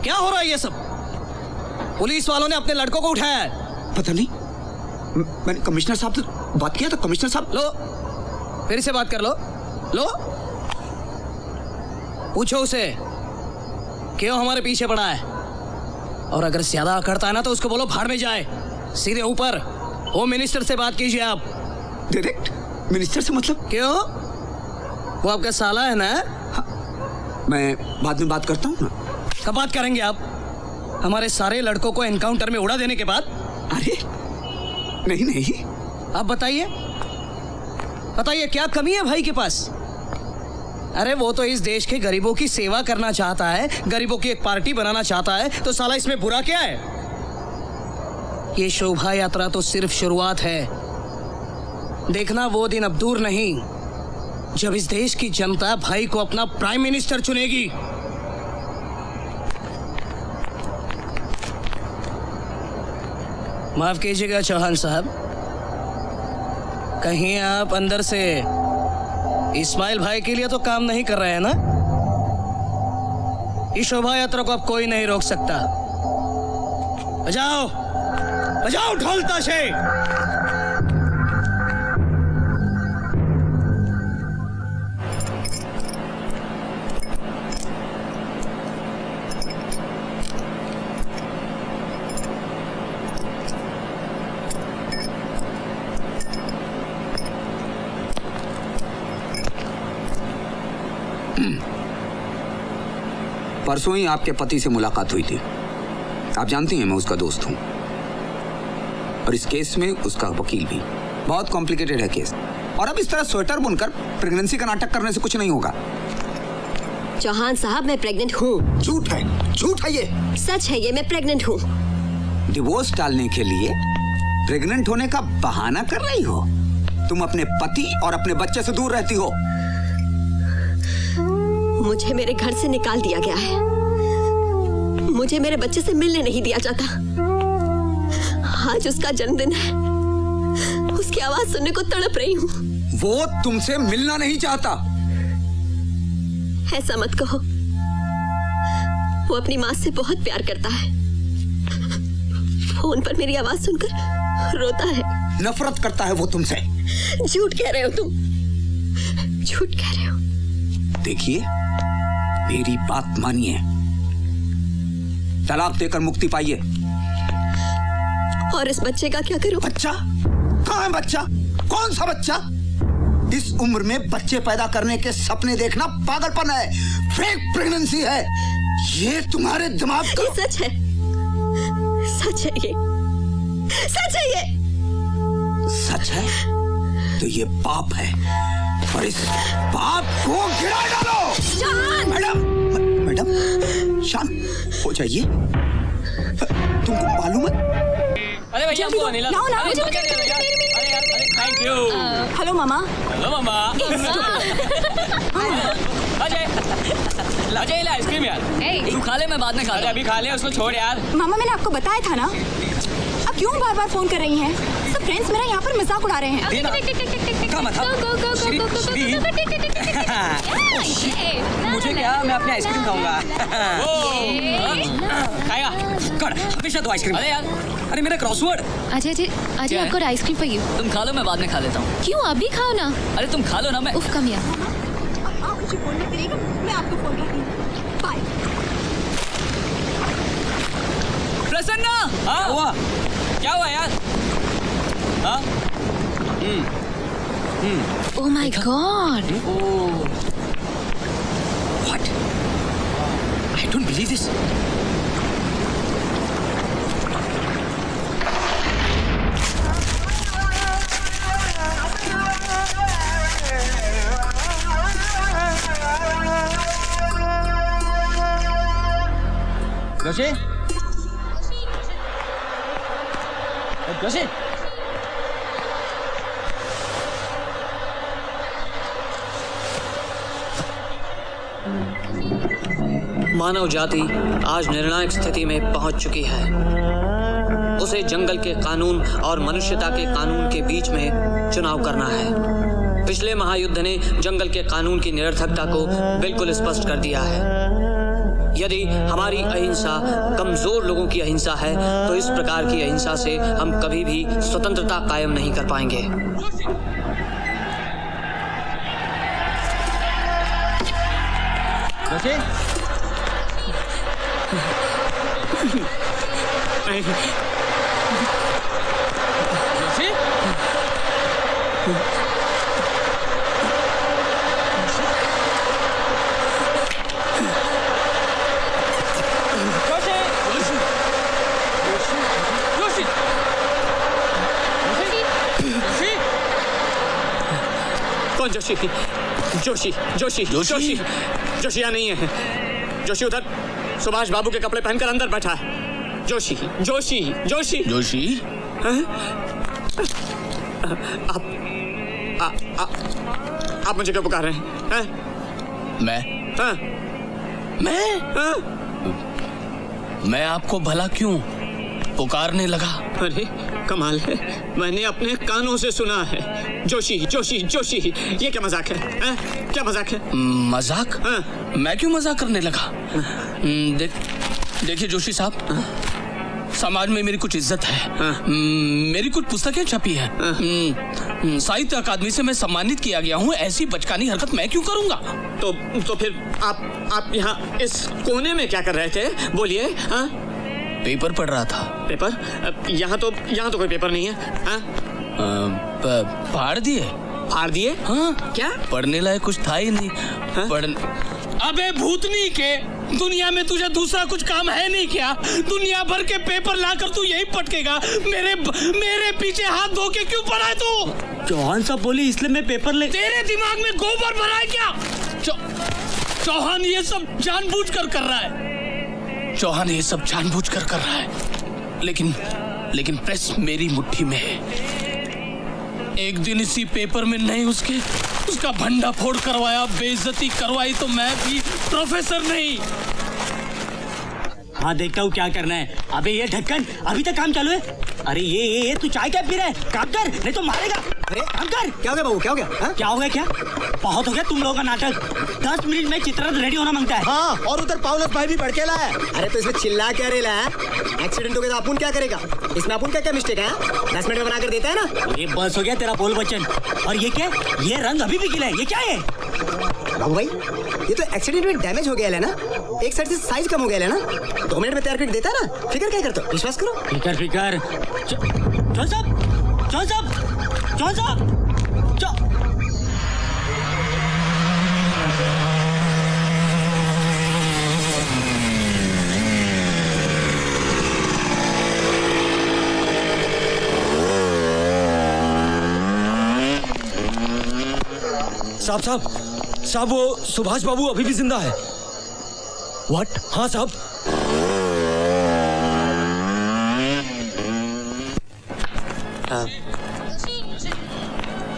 क्या हो रहा है ये सब? पुलिस वालों ने अपने लड़कों को उठाया है। पता नहीं, मैंने कमिश्नर साहब से बात किया था। कमिश्नर साहब, लो फिर से बात कर लो। पूछो उसे क्यों हमारे पीछे पड़ा है, और अगर ज्यादा अकड़ता है ना तो उसको बोलो भाड़ में जाए। सीधे ऊपर होम मिनिस्टर से बात कीजिए आप। डायरेक्ट मिनिस्टर से मतलब? क्यों, वो आपका साला है ना? हाँ, मैं बाद में बात करता हूँ ना। कब बात करेंगे आप? हमारे सारे लड़कों को एनकाउंटर में उड़ा देने के बाद? अरे नहीं, आप बताइए क्या कमी है भाई के पास? अरे वो तो इस देश के गरीबों की सेवा करना चाहता है, गरीबों की एक पार्टी बनाना चाहता है, तो साला इसमें बुरा क्या है? ये शोभा यात्रा तो सिर्फ शुरुआत है। देखना वो दिन अब दूर नहीं जब इस देश की जनता भाई को अपना प्राइम मिनिस्टर चुनेगी। माफ कीजिएगा चौहान साहब, कहीं आप अंदर से इस्माइल भाई के लिए तो काम नहीं कर रहे हैं ना? इस शोभा यात्रा को अब कोई नहीं रोक सकता। बजाओ ढोल ताशे। परसों ही आपके पति से मुलाकात हुई थी। आप जानती हैं मैं उसका दोस्त हूं, और इस केस में उसका वकील भी। बहुत कॉम्प्लिकेटेड है केस, और अब इस तरह स्वेटर बुनकर प्रेगनेंसी का नाटक करने से कुछ नहीं होगा। चौहान साहब मैं प्रेग्नेंट हूँ। झूठ है ये। सच है ये, मैं प्रेग्नेंट हूँ। डिवोर्स टालने के लिए प्रेग्नेंट होने का बहाना कर रही हो। तुम अपने पति और अपने बच्चे से दूर रहती हो। मुझे मेरे घर से निकाल दिया गया है, मुझे मेरे बच्चे से मिलने नहीं दिया जाता। आज उसका जन्मदिन है, उसकी आवाज सुनने को तड़प रही हूँ। वो तुमसे मिलना नहीं चाहता। ऐसा मत कहो, वो अपनी माँ से बहुत प्यार करता है। फोन पर मेरी आवाज सुनकर रोता है। नफरत करता है वो तुमसे। झूठ कह रहे हो तुम, झूठ कह रहे हो। देखिए, मेरी बात मानिए, तलाक देकर मुक्ति पाइए। और इस बच्चे का क्या करूं? बच्चा? कहाँ है बच्चा? कौन सा बच्चा? इस उम्र में बच्चे पैदा करने के सपने देखना पागलपन है, फेक प्रेगनेंसी है। ये तुम्हारे दिमाग का... ये सच है, सच है, ये सच है, ये सच है तो ये पाप है, और इस पाप को गिरा डालो। जान! मैडम शांत हो जाइए। तुमको मालूम है? अरे भैया हमको अनिला, लाओ, लाओ, अरे मुझे मुझे दे दो यार। अरे यार, अरे थैंक यू। हेलो मामा। हेलो मामा। अजय, अजय ले आइसक्रीम यार। तू खा ले, मैं बाद में खा। अरे अभी खा ले, उसको छोड़ यार। मामा मैंने आपको बताया था ना, अब क्यों बार बार फोन कर रही हैं? सब फ्रेंड्स मेरा यहाँ पर मजाक उड़ा रहे हैं। मुझे क्या, मैं अपने आइसक्रीम खाऊंगा। खाएगा? कर, हमेशा तो आइसक्रीम। अरे यार, अरे मेरा क्रॉसवर्ड। अजय जी, अजय आपको आइसक्रीम फॉर यू। तुम खा लो, मैं बाद में खा लेता हूँ। क्यों, अभी खाओ ना। अरे तुम खा लो ना, मैं उफ, कम या। आप मुझे फोन मत करिएगा, मैं आपको फोन करती हूँ। बाय। प्रसन्ना। हाँ हुआ? क्या हुआ यार? हाँ? Oh my god. What? I don't believe this. Joshi? Joshi? मानव जाति आज निर्णायक स्थिति में पहुंच चुकी है। उसे जंगल के कानून और मनुष्यता के कानून के बीच में चुनाव करना है। पिछले महायुद्ध ने जंगल के कानून की निरर्थकता को बिल्कुल स्पष्ट कर दिया है। यदि हमारी अहिंसा कमजोर लोगों की अहिंसा है, तो इस प्रकार की अहिंसा से हम कभी भी स्वतंत्रता कायम नहीं कर पाएंगे। जोशी? कौन जोशी? जोशी जोशी जोशी जोशी यहाँ नहीं है। जोशी उधर सुभाष बाबू के कपड़े पहनकर अंदर बैठा है। जोशी जोशी जोशी जोशी? आप मुझे क्यों पुकार रहे हैं? मैं? हाँ? मैं? हाँ? मैं आपको भला क्यों पुकारने लगा? अरे कमाल है, मैंने अपने कानों से सुना है। जोशी जोशी जोशी, ये क्या मजाक है? क्या मजाक है? मजाक? हाँ? मैं क्यों मजाक करने लगा? देखिए जोशी साहब, समाज में मेरी कुछ इज्जत है। मेरी कुछ पुस्तकें छपी हैं। साहित्य अकादमी से मैं सम्मानित किया गया हूँ। ऐसी बचकानी हरकत मैं क्यों करूँगा? तो फिर आप यहाँ इस कोने में क्या कर रहे थे? बोलिए। हाँ? पेपर पढ़ रहा था। पेपर? यहाँ तो कोई पेपर नहीं है। हाँ? फाड़ दिए? फाड़ दिए? हाँ। क्या? पढ़ने लायक कुछ था ही नहीं। हाँ? अबे भूतनी के, दुनिया में तुझे दूसरा कुछ काम है नहीं क्या? दुनिया भर के पेपर लाकर तू यही पटकेगा? मेरे पीछे हाथ धो के क्यों पड़ा है तू? चौहान साहब बोली इसलिए मैं पेपर ले। तेरे दिमाग में गोबर भरा है क्या? चौहान ये सब जानबूझकर कर रहा है। चौहान ये सब जानबूझकर कर रहा है, लेकिन प्रेस मेरी मुट्ठी में है। एक दिन इसी पेपर में नहीं उसका भंडा फोड़ करवाया, बेइज्जती करवाई, तो मैं भी प्रोफेसर नहीं। हाँ देखता हूँ क्या करना है। अबे ये ढक्कन, अभी तक काम चालू है? अरे ये तू चाय क्या पी रहा है? काम कर, नहीं तो मारेगा। अरे काम कर। क्या हो गया बाबू, क्या हो गया? क्या हो गया? क्या बहुत हो गया तुम लोगों का नाटक। 10 मिनट में चित्ररथ रेडी होना मांगता है। हाँ, और उधर पाउलस भाई भी भड़केला है। अरे तो इसमें चिल्ला क्या रेला है? एक्सीडेंट हो गया तो अपुन क्या करेगा? इसमें अपुन क्या मिस्टेक है? 10 मिनट में बना कर देता है ना। ये बस हो गया तेरा बोल बच्चन। और ये क्या? ये रंग अभी भी गिला है, ये क्या है? बाबू भाई, ये तो एक्सीडेंट में डैमेज हो गया है ना, एक साइड से साइज कम हो गया है ना, 2 मिनट में तैयार करके देता है ना। फिकर क्या करते हो? विश्वास करो। फिकर चौन साहब साहब वो सुभाष बाबू अभी भी जिंदा है। व्हाट? हाँ साहब।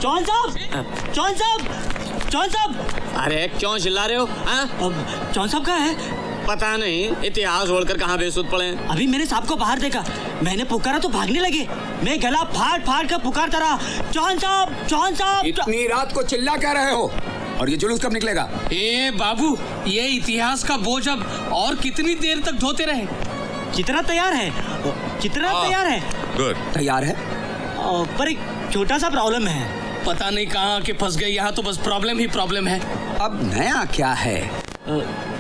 चौन साहब। अरे क्यों चिल्ला रहे हो? चौन साहब कहाँ है? पता नहीं, इतिहास छोड़कर कहाँ बेसुध पड़े हैं। अभी मैंने साहब को बाहर देखा, मैंने पुकारा तो भागने लगे। मैं गला फाड़ कर पुकारता रहा, चौन साहब। इतनी रात को चिल्ला क्या रहे हो? और ये जुलूस कब निकलेगा? ए बाबू, ये इतिहास का बोझ अब और कितनी देर तक ढोते रहे? चित्रा तैयार है। गुड। तैयार है, पर एक छोटा सा प्रॉब्लम है। पता नहीं कहाँ के फंस गए, यहाँ तो बस प्रॉब्लम ही प्रॉब्लम है। अब नया क्या है?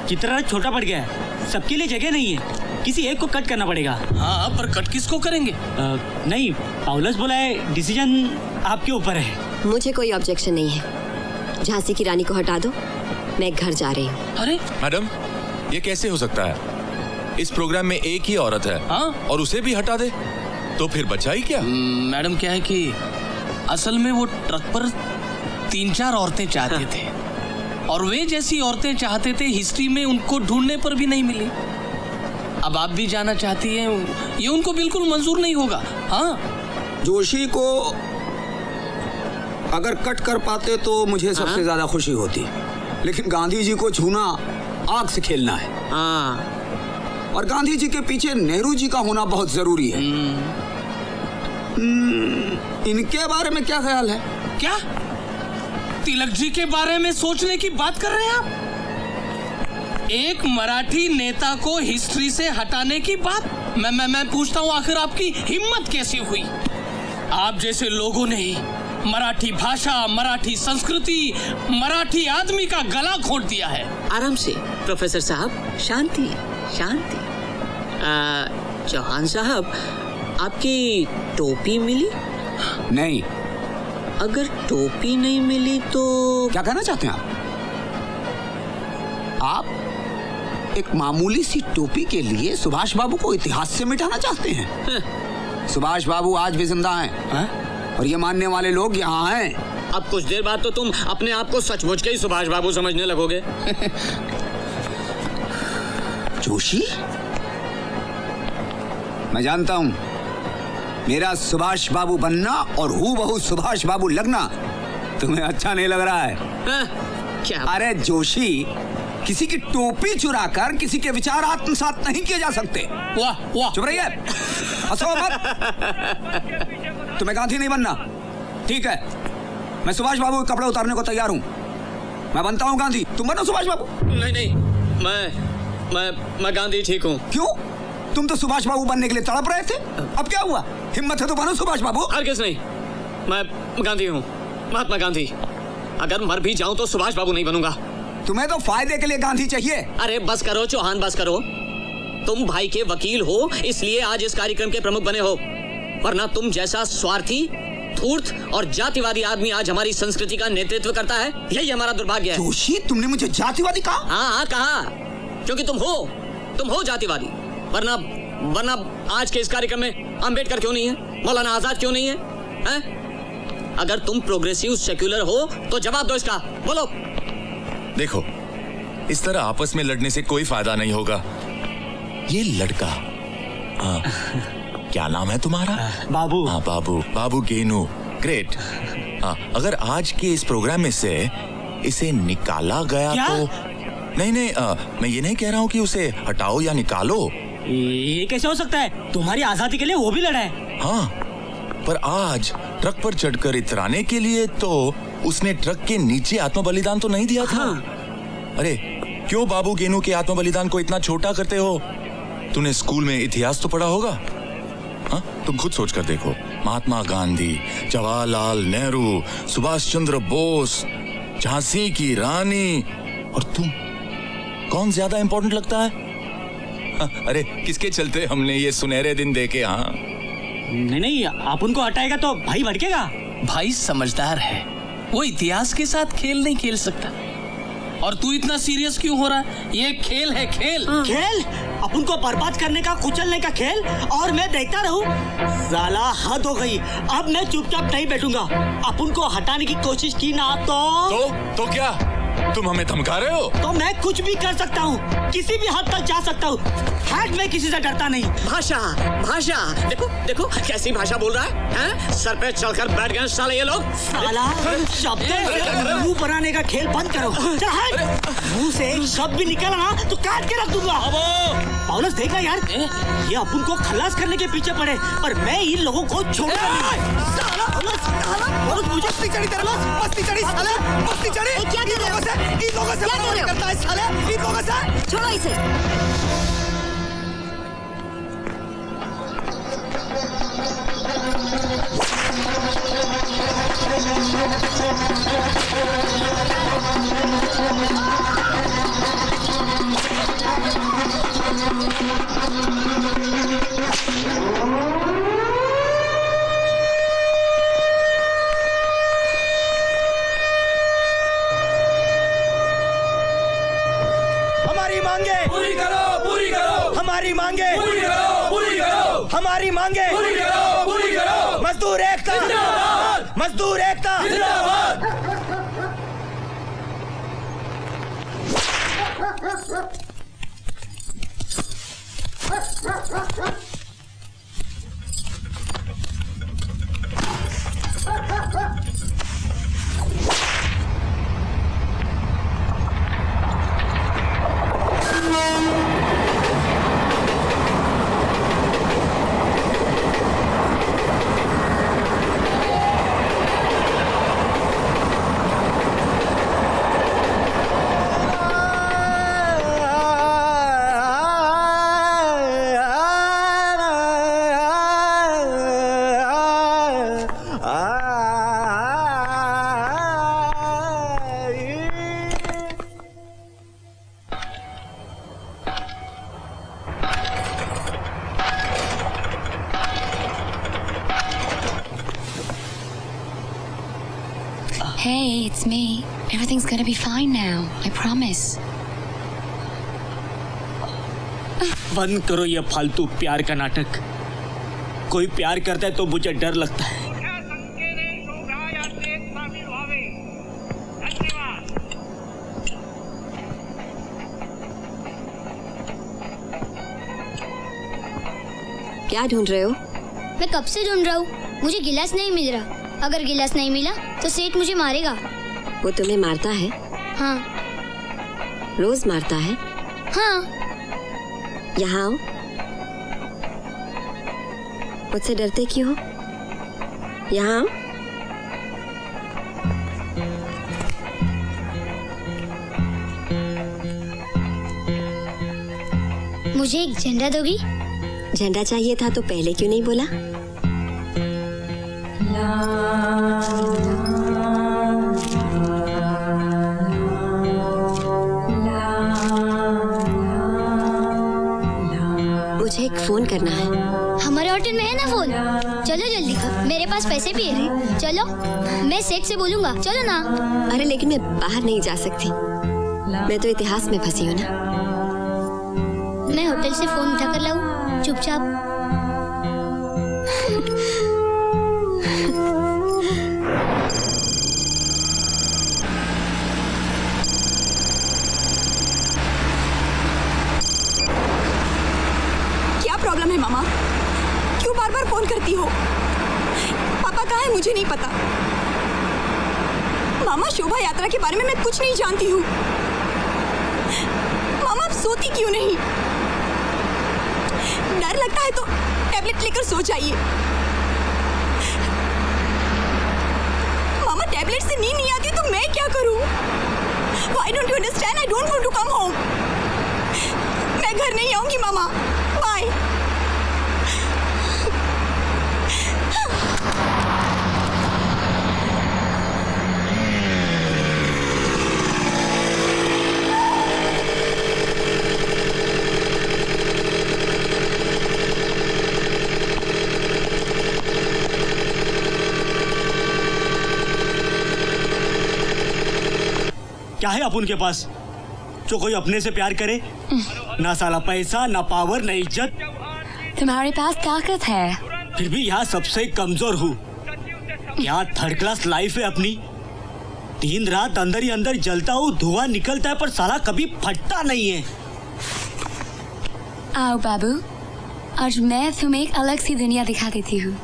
चित्रा छोटा पड़ गया है, सबके लिए जगह नहीं है, किसी एक को कट करना पड़ेगा। हाँ, पर कट किसको करेंगे? नहीं, पाउलस बोला है डिसीजन आपके ऊपर है। मुझे कोई ऑब्जेक्शन नहीं है। झांसी की रानी को हटा दो, मैं घर जा रही हूँ। अरे मैडम, ये कैसे हो सकता है? इस प्रोग्राम में एक ही औरत है। हाँ? और उसे भी हटा दे तो फिर बचा ही क्या? मैडम, क्या है कि असल में वो ट्रक पर 3-4 औरतें चाहते थे, और वे जैसी औरतें चाहते थे, हिस्ट्री में उनको ढूंढने पर भी नहीं मिली। अब आप भी जाना चाहती हैं, ये उनको बिल्कुल मंजूर नहीं होगा। हाँ, जोशी को अगर कट कर पाते तो मुझे सबसे ज्यादा खुशी होती, लेकिन गांधी जी को छूना आग से खेलना है। और गांधी जी के पीछे नेहरू जी का होना बहुत जरूरी है। इनके बारे में क्या ख्याल है? क्या तिलक जी के बारे में सोचने की बात कर रहे हैं आप? एक मराठी नेता को हिस्ट्री से हटाने की बात? मैं पूछता हूँ, आखिर आपकी हिम्मत कैसी हुई? आप जैसे लोगों ने ही मराठी भाषा, मराठी संस्कृति, मराठी आदमी का गला घोंट दिया है। आराम से प्रोफेसर साहब, शांति। चौहान साहब, आपकी टोपी मिली? नहीं। अगर टोपी नहीं मिली तो क्या कहना चाहते हैं आप एक मामूली सी टोपी के लिए सुभाष बाबू को इतिहास से मिटाना चाहते हैं? सुभाष बाबू आज भी जिंदा हैं। और ये मानने वाले लोग यहाँ हैं। अब कुछ देर बाद तो तुम अपने आप को सचमुच के ही सुभाष बाबू समझने लगोगे। जोशी, मैं जानता हूं मेरा सुभाष बाबू बनना और हूबहू सुभाष बाबू लगना तुम्हें अच्छा नहीं लग रहा है। क्या? अरे जोशी, किसी की टोपी चुराकर किसी के विचार आत्मसात नहीं किए जा सकते। वाह, चुप रहिए, हंसो मत। तुम्हें गांधी नहीं बनना, ठीक है? मैं सुभाष बाबू के कपड़े उतारने को तैयार हूं। मैं बनता हूं गांधी, तुम बनो सुभाष बाबू। नहीं, मैं गांधी ठीक हूँ। क्यों? तुम तो सुभाष बाबू बनने के लिए तड़प रहे थे, अब क्या हुआ? हिम्मत है तो बनो सुभाष बाबू। हरगिज़ नहीं, मैं गांधी हूँ, महात्मा गांधी। अगर मर भी जाऊं तो सुभाष बाबू नहीं बनूंगा। तुम्हें तो फायदे के लिए गांधी चाहिए। अरे बस करो चौहान, बस करो। तुम भाई के वकील हो, इसलिए आज इस कार्यक्रम के प्रमुख बने हो, वरना तुम जैसा स्वार्थी, धूर्त और जातिवादी आदमी आज हमारी संस्कृति का नेतृत्व करता है। यही हमारा दुर्भाग्य है। जोशी, तुमने मुझे जातिवादी कहा? हाँ, कहा, क्योंकि तुम हो जातिवादी। वरना आज के इस कार्यक्रम में अंबेडकर क्यों नहीं है? मौलाना आजाद क्यों नहीं है? अगर तुम प्रोग्रेसिव सेक्युलर हो तो जवाब दो इसका, बोलो। देखो, इस तरह आपस में लड़ने से कोई फायदा नहीं होगा। ये लड़का, क्या नाम है तुम्हारा? बाबू। हाँ, बाबू गेनू, ग्रेट। अगर आज के इस प्रोग्राम में से इसे निकाला गया क्या? तो नहीं, मैं ये नहीं कह रहा हूँ कि उसे हटाओ या निकालो। ये कैसे हो सकता है? तुम्हारी आजादी के लिए वो भी लड़ा है। हाँ, पर आज ट्रक पर चढ़कर इतराने के लिए तो उसने ट्रक के नीचे आत्म बलिदान तो नहीं दिया था। अरे क्यों बाबू गेनू के आत्म बलिदान को इतना छोटा करते हो? तूने स्कूल में इतिहास तो पढ़ा होगा। हाँ, तुम खुद सोच कर देखो, महात्मा गांधी, जवाहरलाल नेहरू, सुभाष चंद्र बोस, झांसी की रानी, और तुम, कौन ज्यादा इंपॉर्टेंट लगता है? हाँ, अरे किसके चलते हमने ये सुनहरे दिन देखे? हाँ नहीं, आप उनको हटाएगा तो भाई भड़केगा। भाई समझदार है, वो इतिहास के साथ खेल नहीं खेल सकता। और तू इतना सीरियस क्यों हो रहा है? ये खेल है, खेल। खेल? अपन को बर्बाद करने का, कुचलने का खेल, और मैं देखता रहूं? साला हद हो गई। अब मैं चुपचाप नहीं बैठूंगा। अपन को हटाने की कोशिश की ना तो क्या तुम हमें धमका रहे हो? तो मैं कुछ भी कर सकता हूँ, किसी भी हद तक जा सकता हूँ। मैं किसी से डरता नहीं। भाषा, देखो देखो कैसी भाषा बोल रहा है? सर पे चढ़कर बैठ गए साले ये लोग। साला शब्द मुंह बनाने का खेल बंद करो। मुंह से शब्द भी निकला ना तो काट के रख दूंगा। पौलुस देखा यार, ये अपन को खलास करने के पीछे पड़े, पर मैं इन लोगों को छोड़ूंगा नहीं। मुझे मस्ती चढ़ी तेरे पास, मस्ती चढ़ी साले, मस्ती चढ़ी। क्या कर रहे हो? इन लोगों से क्या करता है साले? इन लोगों से छोड़ो इसे। हमारी मांगे पूरी करो, हमारी मांगे पूरी करो, हमारी मांगे पूरी करो। मजदूर एकता जिंदाबाद, मजदूर एकता जिंदाबाद। Hey, it's me. Everything's gonna be fine now. I promise. बंद करो ये फालतू प्यार का नाटक। कोई प्यार करता है तो मुझे डर लगता है। क्या ढूंढ रहे हो? मैं कब से ढूंढ रहा हूँ, मुझे गिलास नहीं मिल रहा। अगर गिलास नहीं मिला तो सेठ मुझे मारेगा। वो तुम्हें मारता है? हाँ। रोज मारता है? हाँ। यहाँ आओ। मुझसे डरते क्यों हो? यहाँ आओ। मुझे एक झंडा दोगी? झंडा चाहिए था तो पहले क्यों नहीं बोला? मुझे एक फोन करना है। हमारे होटल में है ना फोन? चलो जल्दी, मेरे पास पैसे भी है। चलो, मैं सेठ से बोलूंगा। चलो ना। अरे लेकिन मैं बाहर नहीं जा सकती, मैं तो इतिहास में फंसी हूँ ना। मैं होटल से फोन उठा कर लाऊं चुपचाप? प्रॉब्लम है मामा? क्यों बार बार फोन करती हो? पापा कहाँ है मुझे नहीं पता। मामा शोभा यात्रा के बारे में मैं कुछ नहीं जानती हूँ। मामा आप सोती क्यों नहीं? डर लगता है तो टैबलेट लेकर सो जाइए। टैबलेट से नींद नहीं आती तो मैं क्या करूं? Why don't you understand? I don't want to come home. मैं घर नहीं आऊंगी मामा. Bye. क्या है अपन के पास जो कोई अपने से प्यार करे? ना साला पैसा, ना पावर, ना इज्जत। तुम्हारे पास ताकत है, फिर भी यहाँ सबसे कमजोर हूँ। क्या थर्ड क्लास लाइफ है अपनी? दिन रात अंदर ही अंदर जलता हूँ, धुआं निकलता है पर साला कभी फटता नहीं है। आओ बाबू, आज मैं तुम्हें एक अलग सी दुनिया दिखा देती हूँ।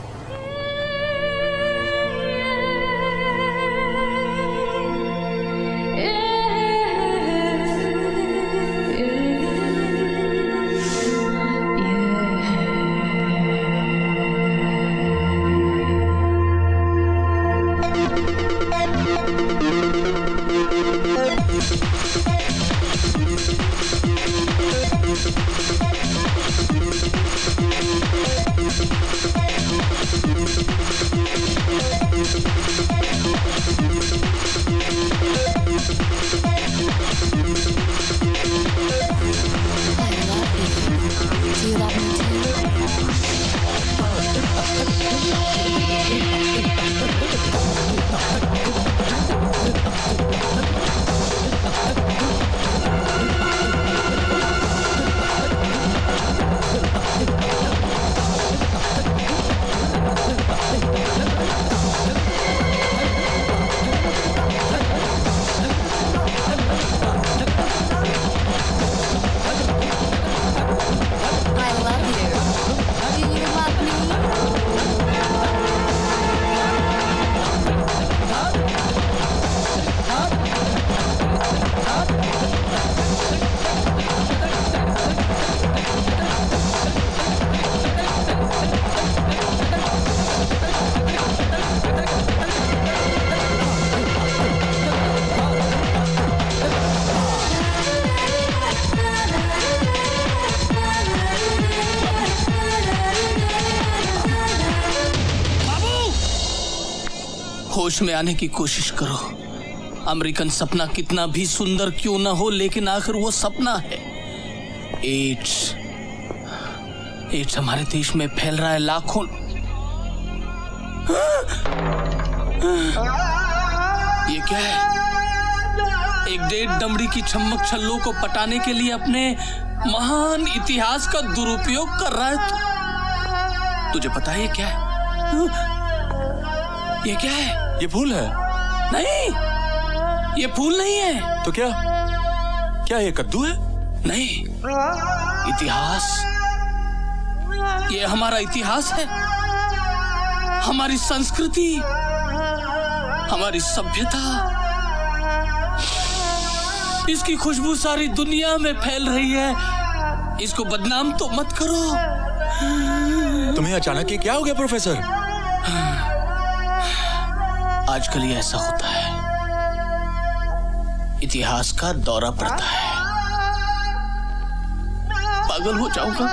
होश में आने की कोशिश करो। अमेरिकन सपना कितना भी सुंदर क्यों ना हो, लेकिन आखिर वो सपना है। एड्स हमारे देश में फैल रहा है। लाखों ये क्या है? एक डेढ़ दमड़ी की छम्मक छल्लों को पटाने के लिए अपने महान इतिहास का दुरुपयोग कर रहा है। तुझे पता है ये क्या है? ये क्या है? ये फूल है? नहीं, ये फूल नहीं है। तो क्या? क्या ये कद्दू है? नहीं, इतिहास। ये हमारा इतिहास है, हमारी संस्कृति, हमारी सभ्यता। इसकी खुशबू सारी दुनिया में फैल रही है। इसको बदनाम तो मत करो। तुम्हें अचानक ये क्या हो गया प्रोफेसर? आजकल ये ऐसा होता है, इतिहास का दौरा पड़ता है। पागल हो जाऊंगा।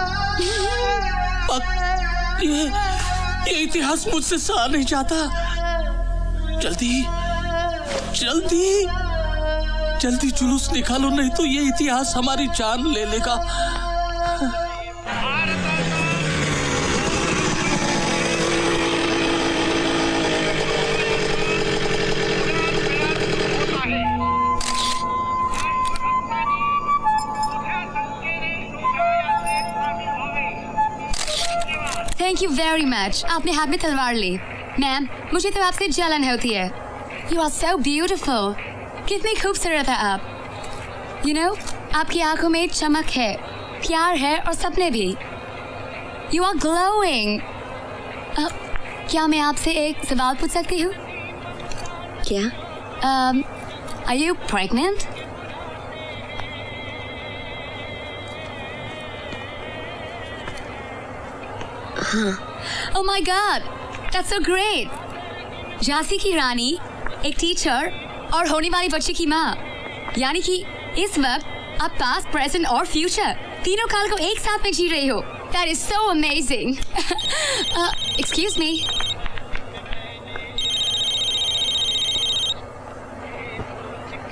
ये इतिहास मुझसे सहा नहीं जाता। जल्दी जल्दी जल्दी जुलूस निकालो, नहीं तो ये इतिहास हमारी जान ले लेगा। Thank you very much. आपने हाथ में तलवार ली। मैम, मुझे तो आपसे जलन होती है। You are so beautiful. कितनी खूबसूरत है आप। यू नो, आपकी आंखों में चमक है, प्यार है और सपने भी। You are glowing. क्या मैं आपसे एक सवाल पूछ सकती हूँ? क्या? Are you pregnant? हाँ। Oh my God, that's so great. Jhansi की रानी एक टीचर और होने वाली बच्चे की माँ, यानी कि इस वक्त आप पास्ट, प्रेजेंट और फ्यूचर तीनों काल को एक साथ में जी रहे हो। That is so amazing. Excuse me.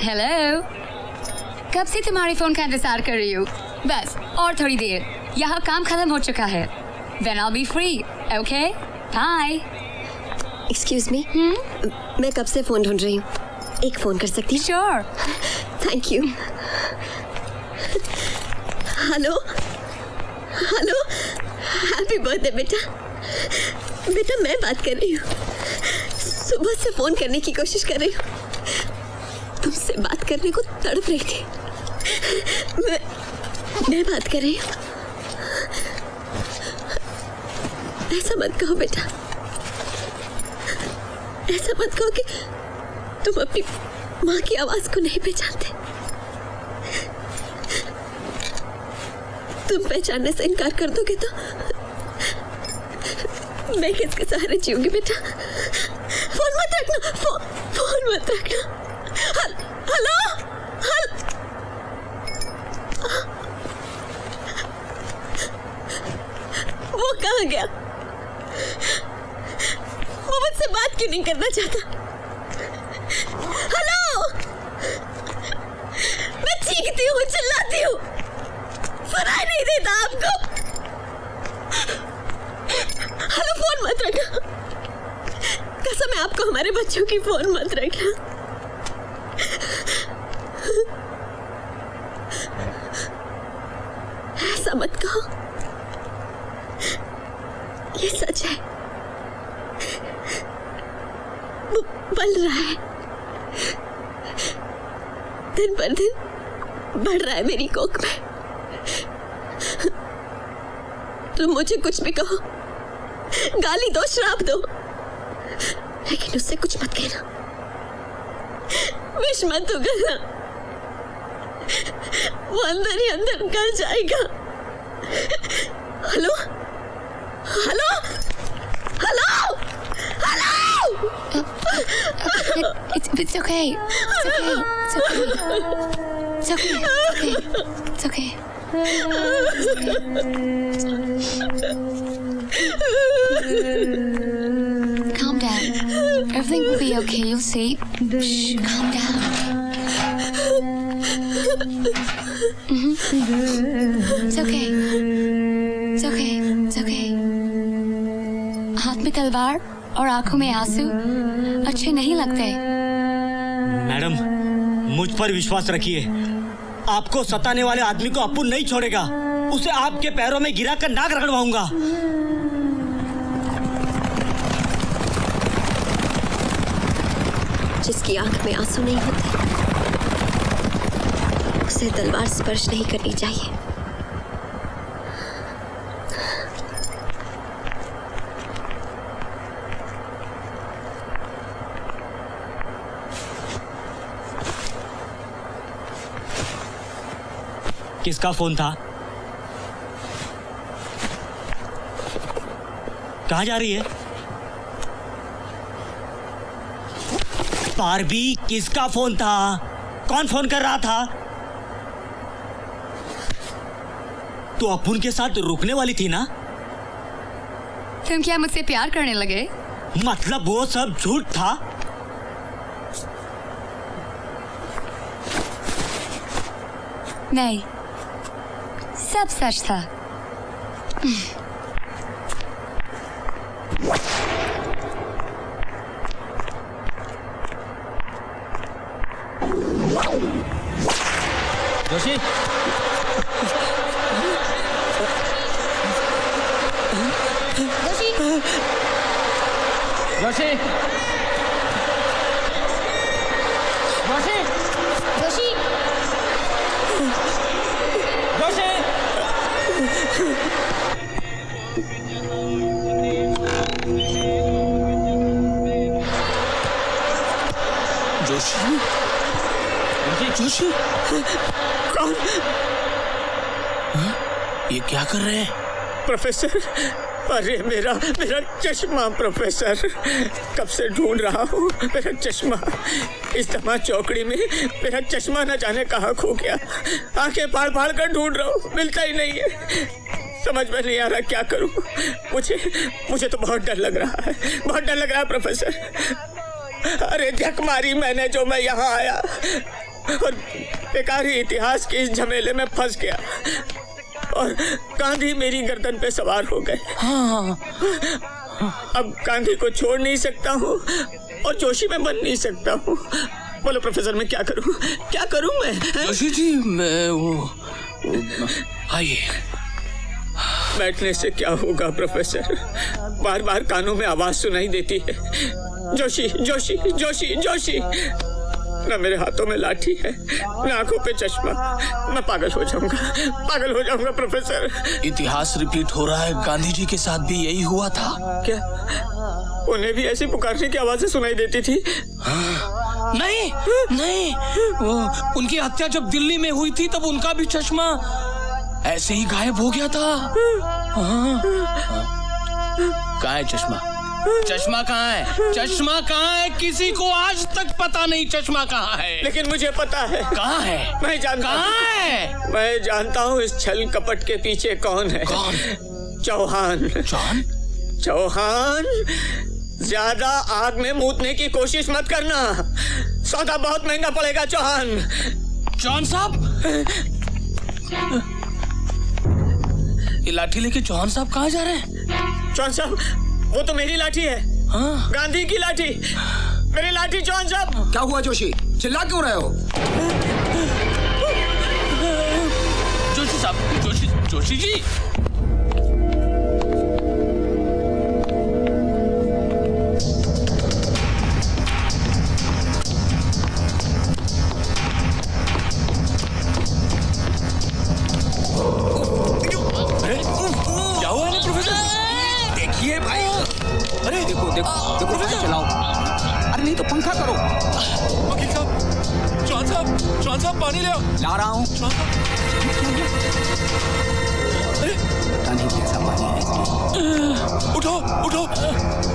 Hello. कब से तुम्हारे फोन का इंतजार कर रही हूँ। बस और थोड़ी देर, यहाँ काम खत्म हो चुका है। Then I'll be free. Okay? Bye. Excuse me. मैं कब से फोन ढूंढ रही हूँ। एक फोन कर सकती हूँ? Sure. Thank you. Hello hello, happy birthday बेटा। बेटा मैं बात कर रही हूँ, सुबह से फोन करने की कोशिश कर रही हूँ, तुमसे बात करने को तड़प रही थी। मैं बात कर रही हूँ। ऐसा मत कहो बेटा, ऐसा मत कहो कि तुम अपनी माँ की आवाज को नहीं पहचानते। तुम पहचानने से इनकार कर दोगे तो मैं किसके सहारे जीऊंगी बेटा। फोन मत रखना, फोन मत रखना। हेलो वो कहाँ गया? वो मुझसे बात क्यों नहीं करना चाहता? हेलो, मैं चीखती हूँ, चिल्लाती हूँ, सुनाई नहीं देता आपको? हेलो, फोन मत रखना, कसम है आपको हमारे बच्चों की, फोन मत रखना। ऐसा मत कहो, ये सच है, वो बल रहा है, दिन पर दिन बढ़ रहा है मेरी कोख में। तुम मुझे कुछ भी कहो, गाली दो, श्राप दो, लेकिन उससे कुछ मत कहना, विश मत उगलना, वो अंदर ही अंदर गल जाएगा। Hello hello hello hello. It's okay. It's okay. It's okay. It's okay. It's okay. Calm down. Everything will be okay. You'll see. Shh, calm down. It's okay. It's okay. It's okay. हाथ में तलवार और आंखों में आंसू अच्छे नहीं लगते। मैडम, मुझ पर विश्वास रखिए, आपको सताने वाले आदमी को अपुन नहीं छोड़ेगा, उसे आपके पैरों में गिरा कर नाक रगड़वाऊंगा। जिसकी आंख में आंसू नहीं होते उसे तलवार स्पर्श नहीं करनी चाहिए। किसका फोन था? कहाँ जा रही है? बारबी, किसका फोन था? कौन फोन कर रहा था? तू अपुन के साथ रुकने वाली थी ना? तुम क्या मुझसे प्यार करने लगे? मतलब वो सब झूठ था? नहीं, सब सच था। जोशी, जोशी, जोशी, जोशी, जोशी, जोशी, जोशी, कौन? ये क्या कर रहे हैं? प्रोफेसर, अरे मेरा मेरा चश्मा प्रोफेसर, कब से ढूंढ रहा हूँ मेरा चश्मा। इस दमा चौकड़ी में मेरा चश्मा न जाने कहाँ खो गया। आंखें फाड़ फाड़ कर ढूंढ रहा हूँ, मिलता ही नहीं है। समझ में नहीं आ रहा क्या करूँ। मुझे तो बहुत डर लग रहा है, बहुत डर लग रहा है प्रोफेसर। अरे झक मारी मैंने जो मैं यहाँ आया और बेकार ही इतिहास के इस झमेले में फंस गया और गांधी मेरी गर्दन पे सवार हो गए। अब गांधी को छोड़ नहीं सकता हूँ और जोशी में बन नहीं सकता हूँ। बोलो प्रोफेसर मैं क्या करूँ, क्या करूँ मैं? जोशी जी मैं वो आइए। बैठने से क्या होगा प्रोफेसर, बार बार कानों में आवाज सुनाई देती है, जोशी जोशी जोशी जोशी। न मेरे हाथों में लाठी है, न आंखों पे चश्मा। मैं पागल हो जाऊंगा प्रोफेसर। इतिहास रिपीट हो रहा है, गांधी जी के साथ भी यही हुआ था क्या? उन्हें भी ऐसी पुकारने की आवाजें सुनाई देती थी? नहीं नहीं, वो उनकी हत्या जब दिल्ली में हुई थी तब उनका भी चश्मा ऐसे ही गायब हो गया था। कहाँ है चश्मा? चश्मा कहाँ है? चश्मा कहाँ है? किसी को आज तक पता नहीं चश्मा कहाँ है। लेकिन मुझे पता है। कहाँ है? मैं जानता हूँ। कहाँ है? मैं जानता हूँ इस छल कपट के पीछे कौन है। कौन? चौहान। चौहान, ज्यादा आग में मूतने की कोशिश मत करना, सौदा बहुत महंगा पड़ेगा। चौहान साहब, ये लाठी लेके चौहान साहब कहाँ जा रहे हैं? चौहान साहब, वो तो मेरी लाठी है। हाँ? गांधी की लाठी, मेरी लाठी। चौहान साहब। क्या हुआ जोशी, चिल्ला क्यों रहे हो? जोशी साहब, जोशी जी। क्या हुआ है प्रोफेसर? देखिए भाई, अरे देखो देखो चलाओ। अरे नहीं तो पंखा करो। वकील साहब, चौहान साहब पानी ले आओ। ला रहा हूँ। अरे कैसा पानी है? उठो।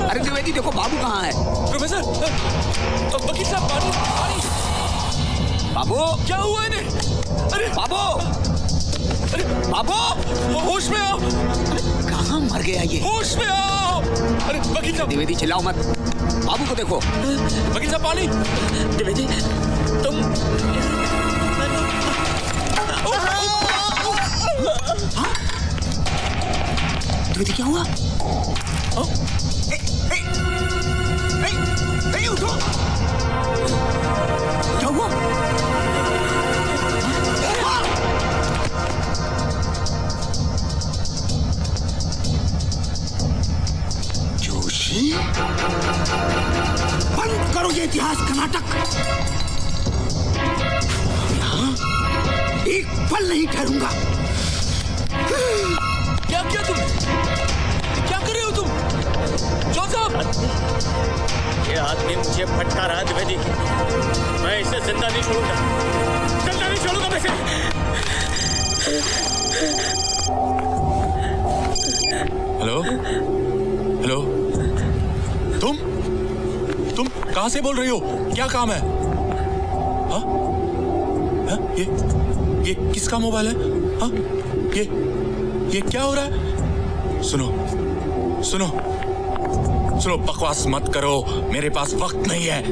अरे द्विवेदी देखो बाबू कहाँ है? प्रोफेसर, वकील साहब पानी। बाबू क्या हुआ इन्हें? अरे बाबू होश में आओ। कहाँ मर गया ये? होश में आओ। अरे वकील साहब। द्विवेदी चिल्लाओ मत, बाबू को देखो। वकील साहब पानी। द्विवेदी तुम द्विवेदी क्या हुआ? उठो। क्या हुआ? जोशी, बंद करो ये इतिहास का नाटक। यहाँ एक पल नहीं ठहरूंगा। क्या किया तुम? क्या कर रहे हो तुम? चौहान साहब, ये आदमी मुझे भटका रहा है द्विवेदी। मैं इसे जिंदा नहीं छोड़ूंगा, मैं इसे। हेलो, तुम कहाँ से बोल रही हो? क्या काम है? हाँ? ये किसका मोबाइल है? हाँ? ये क्या हो रहा है? सुनो, बकवास मत करो, मेरे पास वक्त नहीं है।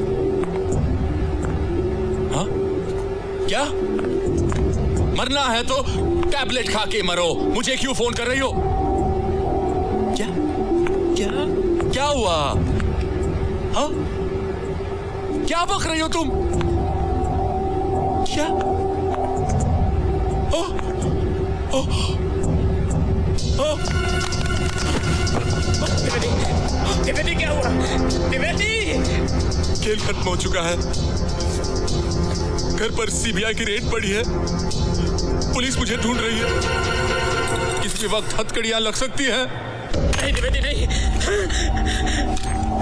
हाँ? क्या? मरना है तो टैबलेट खा के मरो, मुझे क्यों फोन कर रही हो? क्या हुआ? हाँ? क्या बक रही हो तुम? क्या? द्विवेदी क्या हुआ? द्विवेदी! खेल खत्म हो चुका है। घर पर सीबीआई की रेड पड़ी है, पुलिस मुझे ढूंढ रही है। किसी वक्त हथकड़ियां लग सकती है। नहीं द्विवेदी, नहीं।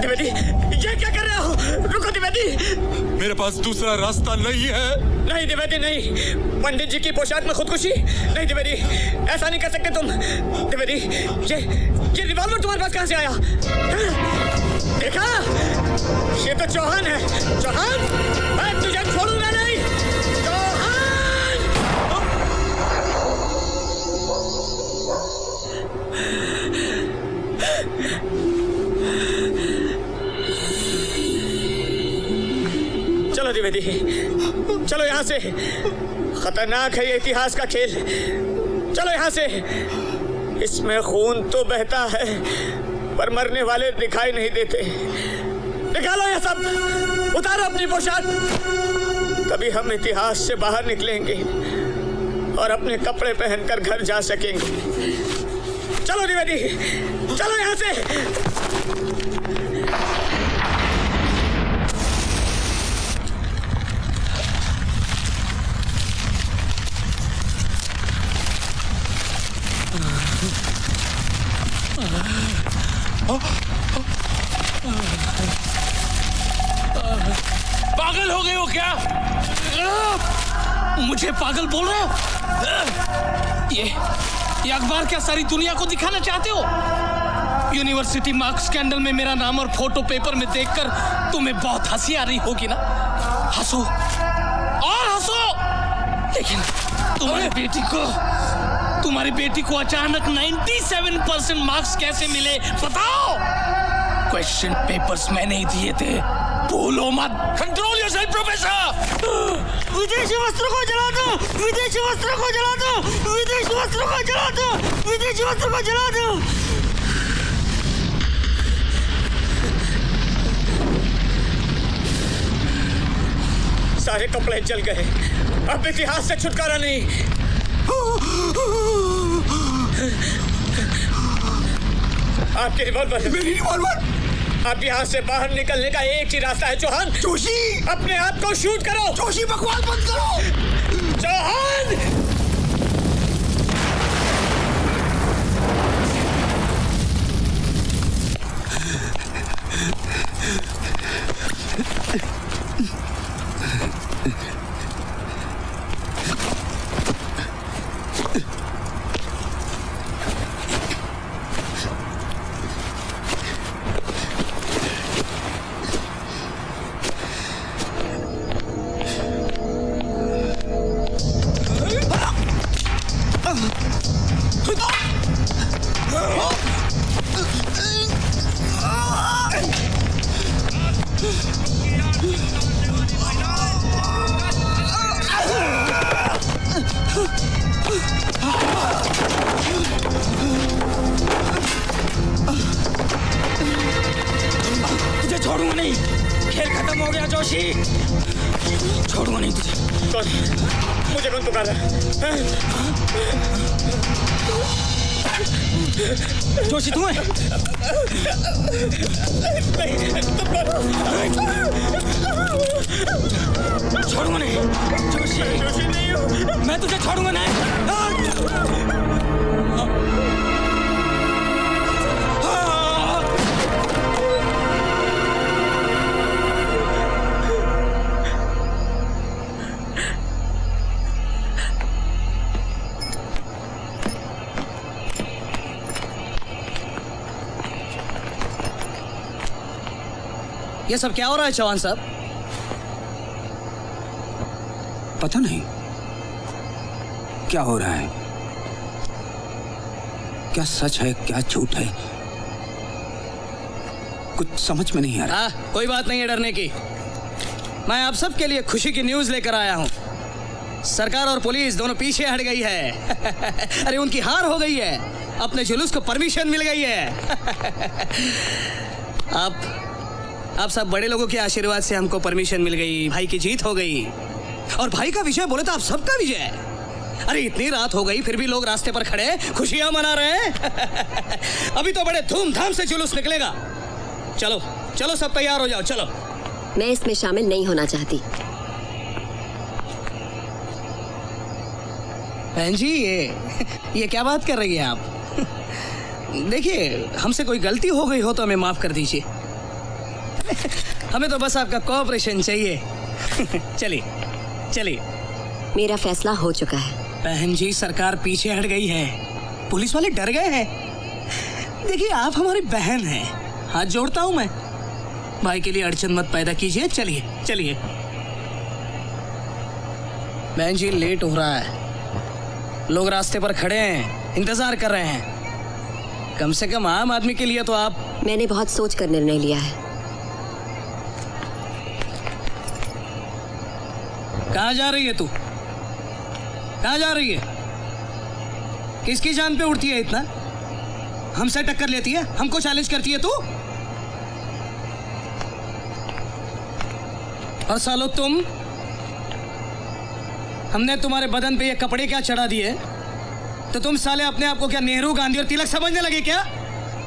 द्विवेदी, ये क्या कर रहे हो? रुको द्विवेदी। मेरे पास दूसरा रास्ता नहीं है। नहीं द्विवेदी नहीं, पंडित जी की पोशाक में खुदकुशी नहीं द्विवेदी, ऐसा नहीं कर सकते तुम द्विवेदी। ये रिवॉल्वर तुम्हारे पास कहां से आया? देखा, ये तो चौहान है। चौहान, मैं तुझे छोड़ूंगा नहीं। चौहान! चलो द्विवेदी, चलो यहाँ से। खतरनाक है ये इतिहास का खेल। चलो यहाँ से। इसमें खून तो बहता है पर मरने वाले दिखाई नहीं देते। निकालो ये सब, उतारो अपनी पोशाक, तभी हम इतिहास से बाहर निकलेंगे और अपने कपड़े पहनकर घर जा सकेंगे। चलो द्विवेदी, चलो यहाँ से। पागल हो गए हो क्या? मुझे पागल बोल रहे हो? ये अखबार क्या सारी दुनिया को दिखाना चाहते हो? यूनिवर्सिटी मार्क्स स्कैंडल में मेरा नाम और फोटो पेपर में देखकर तुम्हें बहुत हंसी आ रही होगी ना? हंसो और हंसो, लेकिन तुम्हारी बेटी को अचानक 97% मार्क्स कैसे मिले बताओ? क्वेश्चन पेपर्स मैंने ही दिए थे, भूलो मत। Control yourself professor. विदेशी वस्त्रों को जला दो, विदेशी वस्त्रों को जला दो, विदेशी वस्त्रों को जला दो, विदेशी वस्त्रों को जला दो। सारे कपड़े जल गए, अब इतिहास से छुटकारा नहीं। आपके रिवॉल्वर, मेरी रिवॉल्वर। अब यहाँ से बाहर निकलने का एक ही रास्ता है चौहान। जोशी, अपने आप को शूट करो। जोशी, बकवास बंद करो। चौहान! तुझे छोड़ूंगा नहीं, खेल खत्म हो गया जोशी, छोड़ूंगा नहीं तुझे। कौन? मुझे कौन पुकारा? जोशी तू है? छोड़ूंगा नहीं जोशी, जोशी नहीं हूँ मैं तुझे छोड़ूंगा नहीं। ये सब क्या हो रहा है चौहान साहब? पता नहीं क्या हो रहा है, क्या सच है क्या झूठ है, कुछ समझ में नहीं आ रहा। कोई बात नहीं है डरने की। मैं आप सबके लिए खुशी की न्यूज लेकर आया हूं। सरकार और पुलिस दोनों पीछे हट गई है। अरे उनकी हार हो गई है, अपने जुलूस को परमिशन मिल गई है। आप सब बड़े लोगों के आशीर्वाद से हमको परमिशन मिल गई, भाई की जीत हो गई। और भाई का विजय बोले तो आप सबका विजय है। अरे इतनी रात हो गई फिर भी लोग रास्ते पर खड़े खुशियां मना रहे हैं। अभी तो बड़े धूमधाम से जुलूस निकलेगा। चलो चलो सब तैयार हो जाओ, चलो। मैं इसमें शामिल नहीं होना चाहती। बहन जी ये क्या बात कर रही हैं आप? देखिए हमसे कोई गलती हो गई हो तो हमें माफ कर दीजिए। हमें तो बस आपका कोऑपरेशन चाहिए। चलिए चलिए। मेरा फैसला हो चुका है। बहन जी, सरकार पीछे हट गई है, पुलिस वाले डर गए हैं। देखिए, आप हमारी बहन हैं, हाथ जोड़ता हूं मैं। भाई के लिए अड़चन मत पैदा कीजिए। चलिए चलिए। बहन जी, लेट हो रहा है, लोग रास्ते पर खड़े हैं, इंतजार कर रहे हैं। कम से कम आम आदमी के लिए तो आप। मैंने बहुत सोच कर निर्णय लिया है। कहाँ जा रही है तू? कहाँ जा रही है? किसकी जान पे उड़ती है इतना? हमसे टक्कर लेती है, हमको चैलेंज करती है तू? और सालो तुम, हमने तुम्हारे बदन पे ये कपड़े क्या चढ़ा दिए, तो तुम साले अपने आप को क्या नेहरू, गांधी और तिलक समझने लगे क्या?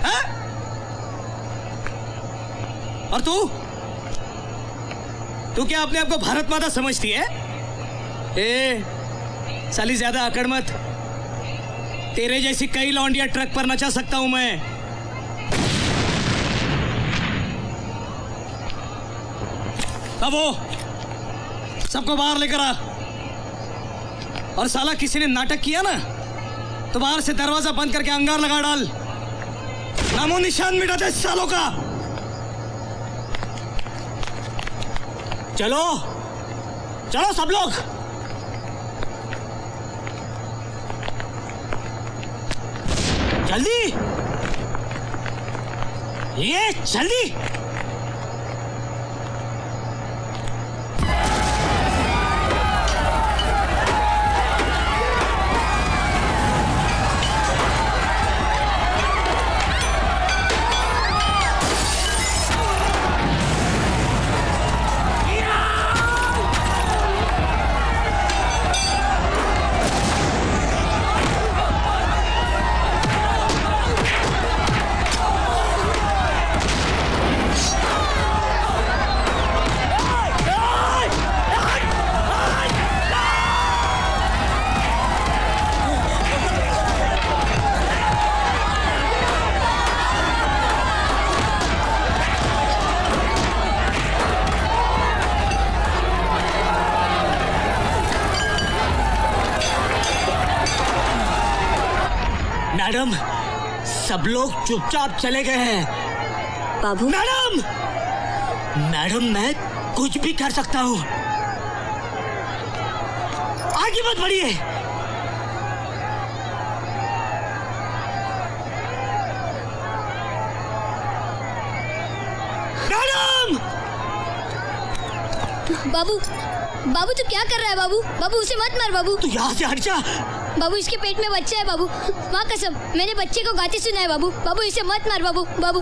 है? और तू क्या अपने आप को भारत माता समझती है? ए, साली ज्यादा अकड़ मत। तेरे जैसी कई लौंडिया ट्रक पर नचा सकता हूं मैं। अब वो सबको बाहर लेकर आ। और साला किसी ने नाटक किया ना, तो बाहर से दरवाजा बंद करके अंगार लगा डाल, नामो निशान मिटा दे सालों का। चलो चलो सब लोग। जल्दी, ये जल्दी। मैडम, सब लोग चुपचाप चले गए हैं। बाबू। मैडम, मैं कुछ भी कर सकता हूँ, आगे मत बढ़िए। मैडम! बाबू, बाबू तू क्या कर रहा है? बाबू, बाबू उसे मत मार बाबू। तू यहाँ से हट जा। बाबू, इसके पेट में बच्चा है बाबू, माँ कसम, मैंने बच्चे को गाते सुना है बाबू। बाबू इसे मत मार बाबू। बाबू